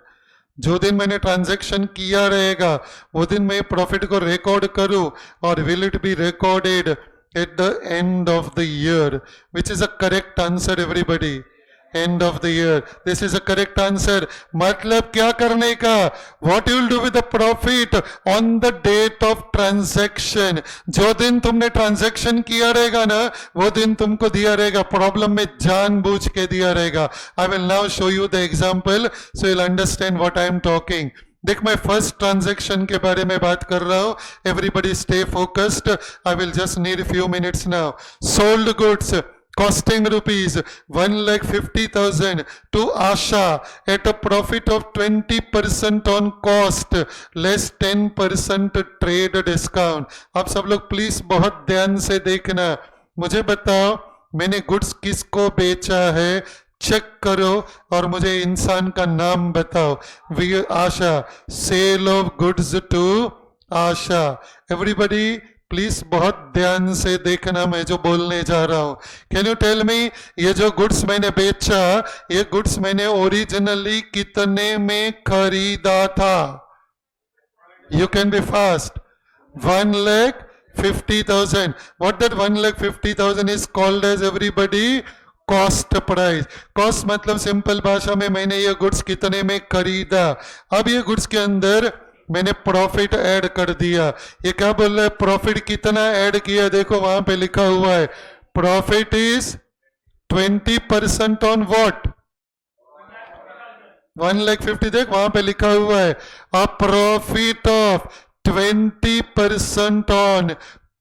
जो दिन मैंने ट्रांजैक्शन किया रहेगा वो दिन मैं प्रॉफिट को रिकॉर्ड करूं, और will it be recorded at the end of the year? Which is a correct answer everybody? End of the year. This is a correct answer. मतलब क्या करने का? What you will do with the profit on the date of transaction. जो दिन तुमने transaction किया रहेगा ना, वो दिन तुमको दिया रहेगा. प्रॉब्लम में जानबूझ के दिया रहेगा. I will now show you the example so you will understand what I am talking. देख, मैं फर्स्ट ट्रांजैक्शन के बारे में बात कर रहा हूं. Everybody stay focused. I will just need few minutes now. Sold goods costing rupees 1,50,000 to Asha at a profit of 20% on cost less 10% trade discount. आप सब लोग प्लीज बहुत ध्यान से देखना. मुझे बताओ मैंने गुड्स किसको बेचा है, चेक करो और मुझे इंसान का नाम बताओ. We Asha, sale of goods to Asha. Everybody please बहुत ध्यान से देखना मैं जो बोलने जा रहा हूं. कैन यू टेल मी, ये जो गुड्स मैंने बेचा, ये गुड्स मैंने ओरिजिनली कितने में खरीदा था? You can be fast. 1,50,000. What that 1,50,000 is called as everybody? Cost price. Cost मतलब सिंपल भाषा में मैंने ये गुड्स कितने में खरीदा. अब ये गुड्स के अंदर मैंने प्रॉफिट ऐड कर दिया. ये क्या बोल रहा है? प्रॉफिट कितना ऐड किया? देखो वहां पे लिखा हुआ है प्रॉफिट इज 20% ऑन व्हाट? 1,50,000. देख वहां पे लिखा हुआ है a profit of 20% on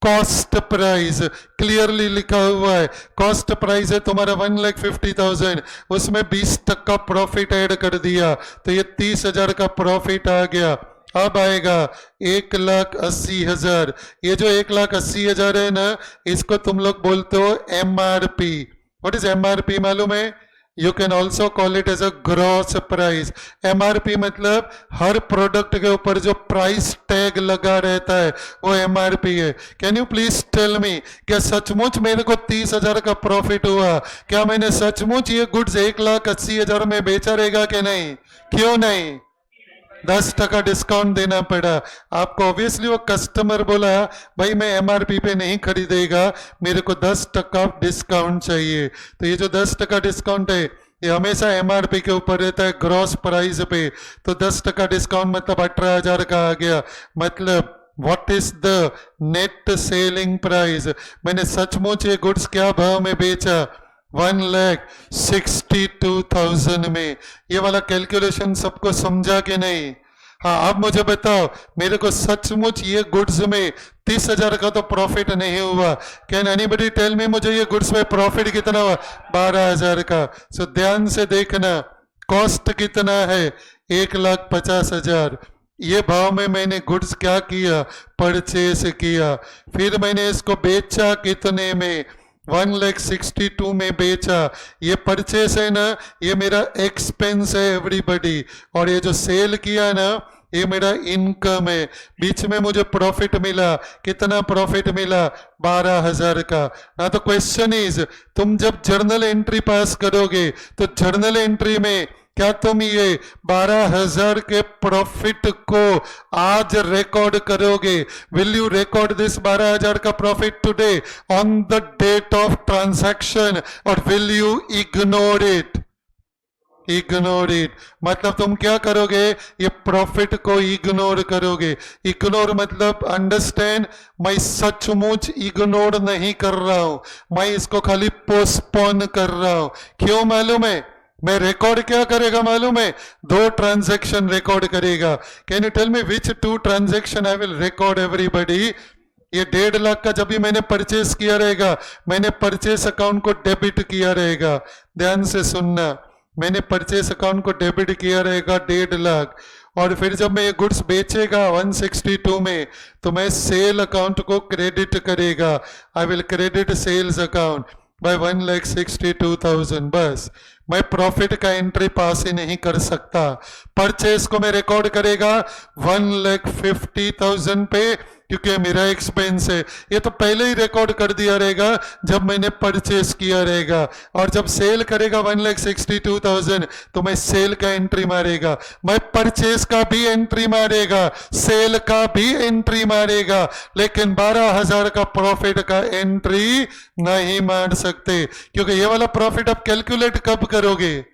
cost price. Clearly लिखा हुआ है कॉस्ट प्राइस है तुम्हारा 1,50,000, उसमें 20% प्रॉफिट ऐड कर दिया तो ये 30,000 का प्रॉफिट आ गया. अब आएगा 1,80,000. ये जो 1,80,000 है ना, इसको तुम लोग बोलते हो MRP. व्हाट इज MRP मालूम है? You can also call it as a gross price. MRP मतलब हर प्रोडक्ट के ऊपर जो प्राइस टैग लगा रहता है वो MRP है. Can you please tell me, क्या सचमुच मेरे को 30,000 का प्रॉफिट हुआ? क्या मैंने सचमुच ये गुड्स 1,80,000 में बेचा रहेगा कि नहीं? क्यों नहीं? 10% डिस्काउंट देना पड़ा आपको. ऑब्वियसली वो कस्टमर बोला भाई मैं MRP पे नहीं खरीदेगा, मेरे को 10% डिस्काउंट चाहिए. तो ये जो 10% डिस्काउंट है ये हमेशा MRP के ऊपर रहता है, ग्रॉस प्राइस पे. तो 10% डिस्काउंट मतलब 18,000 का आ गया. मतलब what is the net selling price? मैंने सचमुच ये गुड्स क्या भाव में बेचा? 1,62,000 में. ये वाला कैलकुलेशन सबको समझा कि नहीं? हाँ, अब मुझे बताओ मेरे को सचमुच ये गुड्स में 30,000 का तो प्रॉफिट नहीं हुआ. कैन एनीबडी टेल मी मुझे ये गुड्स में प्रॉफिट कितना हुआ? 12,000 का. सो ध्यान से देखना, कॉस्ट कितना है? 1,50,000. ये भाव में मैंने गुड्स क्या किया? परचेस किया. फिर मैंने इसको बेचा कितने में? 1,62,000 में बेचा। ये परचेस है ना, ये मेरा एक्सपेंस है एवरीबडी, और ये जो सेल किया ना, ये मेरा इनकम है। बीच में मुझे प्रॉफिट मिला, कितना प्रॉफिट मिला? 12,000 का। ना तो क्वेश्चन इज, तुम जब जर्नल एंट्री पास करोगे तो जर्नल एंट्री में क्या तुम ये 12,000 के प्रॉफिट को आज रिकॉर्ड करोगे? विल यू रिकॉर्ड दिस 12,000 का profit today on the date of transaction, और will you ignore it? Ignore it मतलब तुम क्या करोगे? ये प्रॉफिट को इग्नोर करोगे। इग्नोर मतलब अंडरस्टैंड, मैं सचमुच इग्नोर नहीं कर रहा हूं, मैं इसको खाली पोस्टपोन कर रहा हूं। क्यों मालूम है? मैं रिकॉर्ड क्या करेगा मालूम है? 2 ट्रांजैक्शन रिकॉर्ड करेगा। Can you tell me which 2 transaction I will record everybody? ये 1.5 लाख का जब भी मैंने परचेस किया रहेगा, मैंने परचेस अकाउंट को डेबिट किया रहेगा। ध्यान से सुनना, मैंने परचेस अकाउंट को डेबिट किया रहेगा 1.5 लाख, और फिर जब मैं ये गुड्स बेचेगा 162 में, तो मैं सेल अकाउंट को क्रेडिट करेगा। I will credit sales account by 1,62,000। बस, मैं प्रॉफिट का एंट्री पास ही नहीं कर सकता। परचेस को मैं रिकॉर्ड करेगा 1,50,000 पे, क्योंकि मेरा एक्सपेंस है। ये तो पहले ही रिकॉर्ड कर दिया रहेगा जब मैंने परचेस किया रहेगा। और जब सेल करेगा 1,62,000, तो मैं सेल का एंट्री मारेगा, मैं परचेस का भी एंट्री मारेगा, सेल का भी एंट्री मारेगा, लेकिन 12,000 का प्रॉफिट का एंट्री नहीं मार सकते। क्योंकि ये वाला प्रॉफिट आप कैलकुलेट कब करोगे?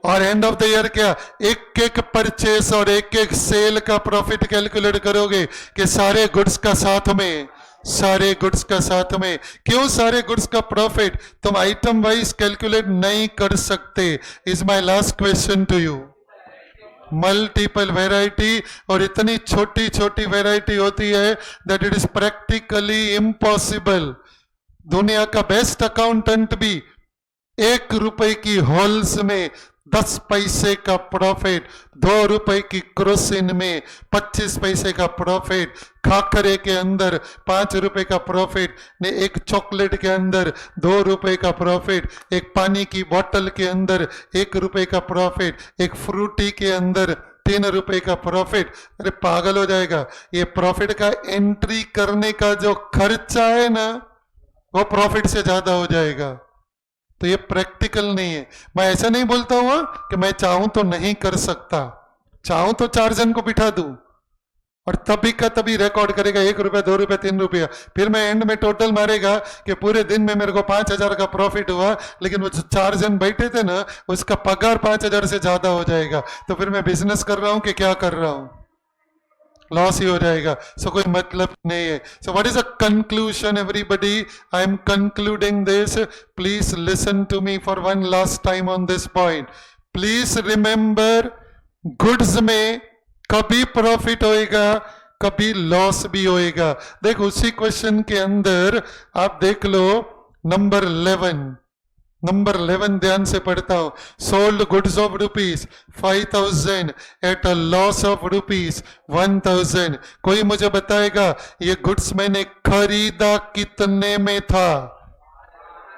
और एंड ऑफ द ईयर क्या एक एक परचेस और एक एक सेल का प्रॉफिट कैलकुलेट करोगे कि सारे गुड्स का साथ में, सारे गुड्स का साथ में। क्यों सारे गुड्स का प्रॉफिट तुम आइटम वाइज कैलकुलेट नहीं कर सकते? Is my last question to you. Multiple variety, और इतनी छोटी छोटी वेराइटी होती है that it is practically impossible. दुनिया का बेस्ट अकाउंटेंट भी 1 रुपए की होल्स में 10 पैसे का प्रॉफिट, 2 रुपए की क्रोसिन में 25 पैसे का प्रॉफिट, खाखरे के अंदर 5 रुपए का प्रॉफिट, ने एक चॉकलेट के अंदर 2 रुपए का प्रॉफिट, एक पानी की बोतल के अंदर 1 रुपए का प्रॉफिट, एक फ्रूटी के अंदर 3 रुपए का प्रॉफिट। अरे पागल हो जाएगा। ये प्रॉफिट का एंट्री करने का जो खर्चा है ना, वो प्रॉफिट से ज्यादा हो जाएगा। तो ये प्रैक्टिकल नहीं है। मैं ऐसा नहीं बोलता हुआ कि मैं चाहूं तो नहीं कर सकता, चाहूं तो 4 जन को बिठा दूं और तभी का तभी रिकॉर्ड करेगा 1 रुपया, 2 रुपया, 3 रुपया। फिर मैं एंड में टोटल मारेगा कि पूरे दिन में मेरे को 5,000 का प्रॉफिट हुआ, लेकिन वो जो 4 जन बैठे थे ना, उसका पगार 5,000 से ज्यादा हो जाएगा। तो फिर मैं बिजनेस कर रहा हूं कि क्या कर रहा हूं? लॉस ही हो जाएगा। सो कोई मतलब नहीं है। So what is a conclusion everybody? I am concluding this. Please listen to me for one last time on this point. Please remember, goods में कभी प्रॉफिट होएगा, कभी लॉस भी होएगा। देख, उसी क्वेश्चन के अंदर आप देख लो नंबर 11 ध्यान से पढ़ता हूं। Sold goods of ₹5,000 at a loss of ₹1,000। कोई मुझे बताएगा ये गुड्स मैंने खरीदा कितने में था?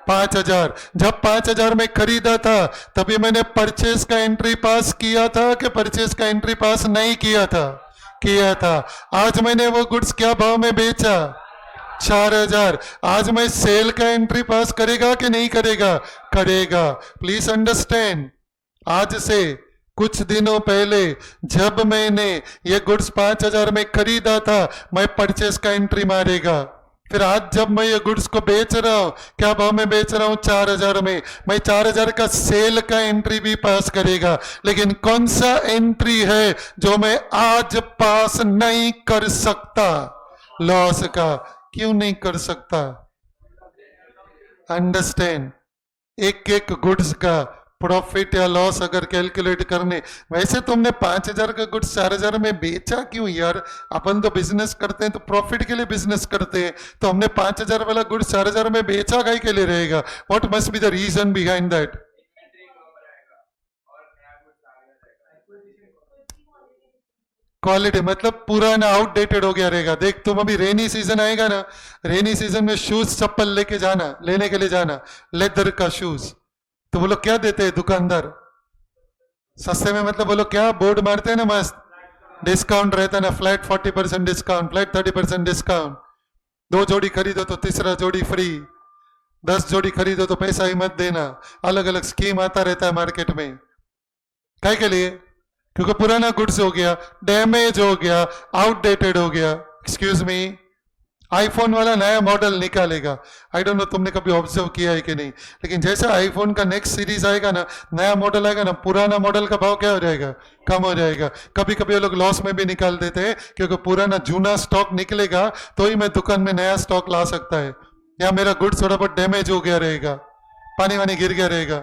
5,000। जब 5,000 में खरीदा था तभी मैंने परचेस का एंट्री पास किया था कि परचेस का एंट्री पास नहीं किया था? किया था। आज मैंने वो गुड्स क्या भाव में बेचा? 4,000। आज मैं सेल का एंट्री पास करेगा कि नहीं करेगा? करेगा। प्लीज अंडरस्टैंड, आज से कुछ दिनों पहले जब मैंने ये गुड्स 5,000 में खरीदा था, मैं परचेस का एंट्री मारेगा। फिर आज जब मैं ये गुड्स को बेच रहा हूं, क्या भाव में बेच रहा हूं? 4,000 में। मैं 4,000 का सेल का एंट्री भी पास करेगा। लेकिन कौन सा एंट्री है जो मैं आज पास नहीं कर सकता? लॉस का। क्यों नहीं कर सकता? अंडरस्टैंड, एक एक गुड्स का प्रॉफिट या लॉस अगर कैलकुलेट करने, वैसे तुमने 5,000 का गुड्स 4,000 में बेचा क्यों यार? अपन तो बिजनेस करते हैं तो प्रॉफिट के लिए बिजनेस करते हैं, तो हमने 5,000 वाला गुड्स 4,000 में बेचा काहे के लिए रहेगा? What must be the reason behind that? Quality मतलब पुराना आउटडेटेड हो गया रहेगा। देख तुम अभी रेनी सीजन आएगा ना, रेनी सीजन में शूज चप्पल लेके जाना, लेने के लिए जाना, लेदर का शूज, तो वो लोग क्या देते हैं दुकानदार सस्ते में, मतलब वो लोग क्या बोर्ड मारते हैं ना, मस्त डिस्काउंट रहता है ना, फ्लैट 40% डिस्काउंट, फ्लैट 30% डिस्काउंट, 2 जोड़ी खरीदो तो तीसरा जोड़ी फ्री, 10 जोड़ी खरीदो तो पैसा ही मत देना, अलग अलग स्कीम आता रहता है मार्केट में। काय के लिए? क्योंकि पुराना गुड्स हो गया, डैमेज हो गया, आउटडेटेड हो गया। एक्सक्यूज मी, आईफोन वाला नया मॉडल निकालेगा, आई डोंट नो तुमने कभी ऑब्जर्व किया है कि नहीं, लेकिन जैसे आईफोन का नेक्स्ट सीरीज आएगा ना, नया मॉडल आएगा ना, पुराना मॉडल का भाव क्या हो जाएगा? कम हो जाएगा। कभी कभी वो लोग लॉस में भी निकाल देते हैं, क्योंकि पुराना जूना स्टॉक निकलेगा तो ही मैं दुकान में नया स्टॉक ला सकता है, या मेरा गुड्स थोड़ा बहुत डैमेज हो गया रहेगा, पानी वानी गिर गया रहेगा,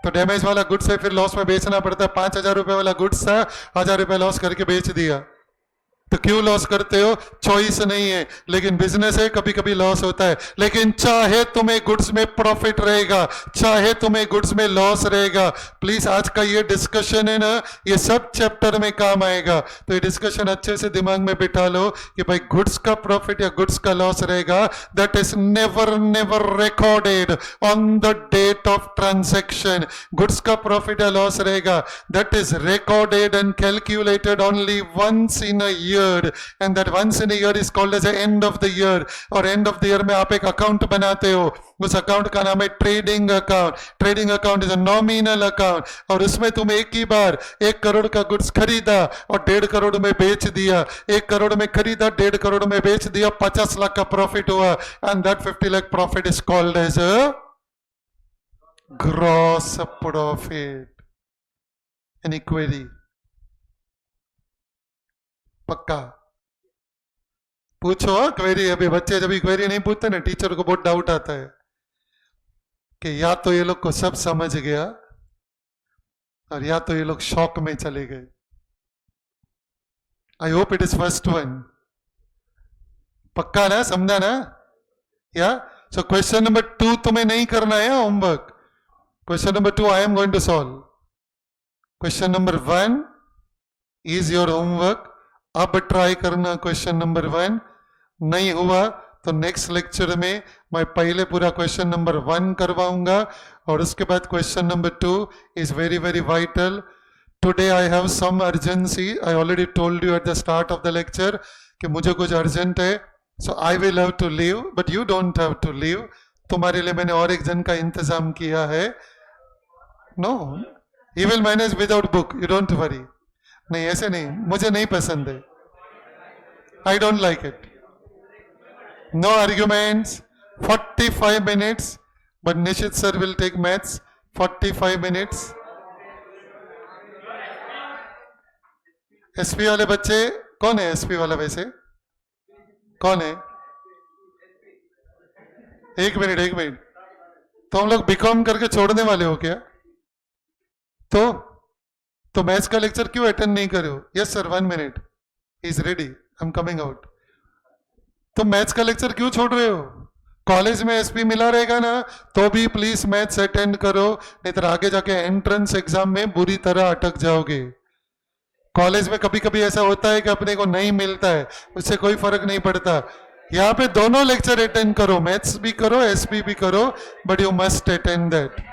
तो डैमेज वाला गुड्स है फिर लॉस में बेचना पड़ता है। 5,000 रुपए वाला गुड्स था, 1,000 रुपए लॉस करके बेच दिया, तो क्यों लॉस करते हो? चॉइस नहीं है, लेकिन बिजनेस है, कभी कभी लॉस होता है। लेकिन चाहे तुम्हें गुड्स में प्रॉफिट रहेगा, चाहे तुम्हें गुड्स में लॉस रहेगा, प्लीज आज का ये डिस्कशन है ना, ये सब चैप्टर में काम आएगा। तो ये डिस्कशन अच्छे से दिमाग में बिठा लो कि भाई गुड्स का प्रॉफिट या गुड्स का लॉस रहेगा, that is never never recorded on the date of transaction. Goods का प्रॉफिट या लॉस रहेगा, that is recorded and calculated only once in a year, and that once in a year is called as the end of the year। और end of the year में आप एक account बनाते हो, उस account का नाम है trading account. Trading account is a nominal account, और उसमें तुम एक ही बार 1 करोड़ का गुड्स खरीदा और 1.5 करोड़ में बेच दिया, 1 करोड़ में खरीदा 1.5 करोड़ में बेच दिया, 50 लाख का प्रॉफिट हुआ, and that 50 lakh profit is called as a gross profit. Any query? पक्का पूछो क्वेरी। अभी बच्चे जब क्वेरी नहीं पूछते ना, टीचर को बहुत डाउट आता है कि या तो ये लोग को सब समझ गया और या तो ये लोग शॉक में चले गए। I hope it is first one. पक्का ना? समझा ना? या सो क्वेश्चन नंबर 2 तुम्हें नहीं करना है homework. Question number 2 I am going to solve. Question number 1 is your homework. अब ट्राई करना क्वेश्चन नंबर 1, नहीं हुआ तो नेक्स्ट लेक्चर में मैं पहले पूरा क्वेश्चन नंबर 1 करवाऊंगा, और उसके बाद question number 2 is very very vital. Today I have some urgency, I already told you at the start of the lecture कि मुझे कुछ अर्जेंट है, so I will have to leave, but you don't have to leave. तुम्हारे लिए मैंने और एक जन का इंतजाम किया है। No, he will manage without book, you don't worry. नहीं ऐसे नहीं, मुझे नहीं पसंद है, I don't like it. No arguments. 45 minutes, but Nishit sir will take maths 45 minutes. SP वाले बच्चे कौन है? एसपी वाला वैसे कौन है? एक मिनट, तो हम लोग बीकॉम करके छोड़ने वाले हो क्या? तो मैथ्स का लेक्चर क्यों अटेंड नहीं करे हो? Yes sir, 1 minute, is ready, I am coming out. तो मैथ्स का लेक्चर क्यों छोड़ रहे हो? कॉलेज में एसपी मिला रहेगा ना, तो भी प्लीज मैथ्स अटेंड करो, नहीं तो आगे जाके एंट्रेंस एग्जाम में बुरी तरह अटक जाओगे। कॉलेज में कभी कभी ऐसा होता है कि अपने को नहीं मिलता है, उससे कोई फर्क नहीं पड़ता। यहाँ पे दोनों लेक्चर अटेंड करो, मैथ्स भी करो, एसपी भी करो, but you must attend that.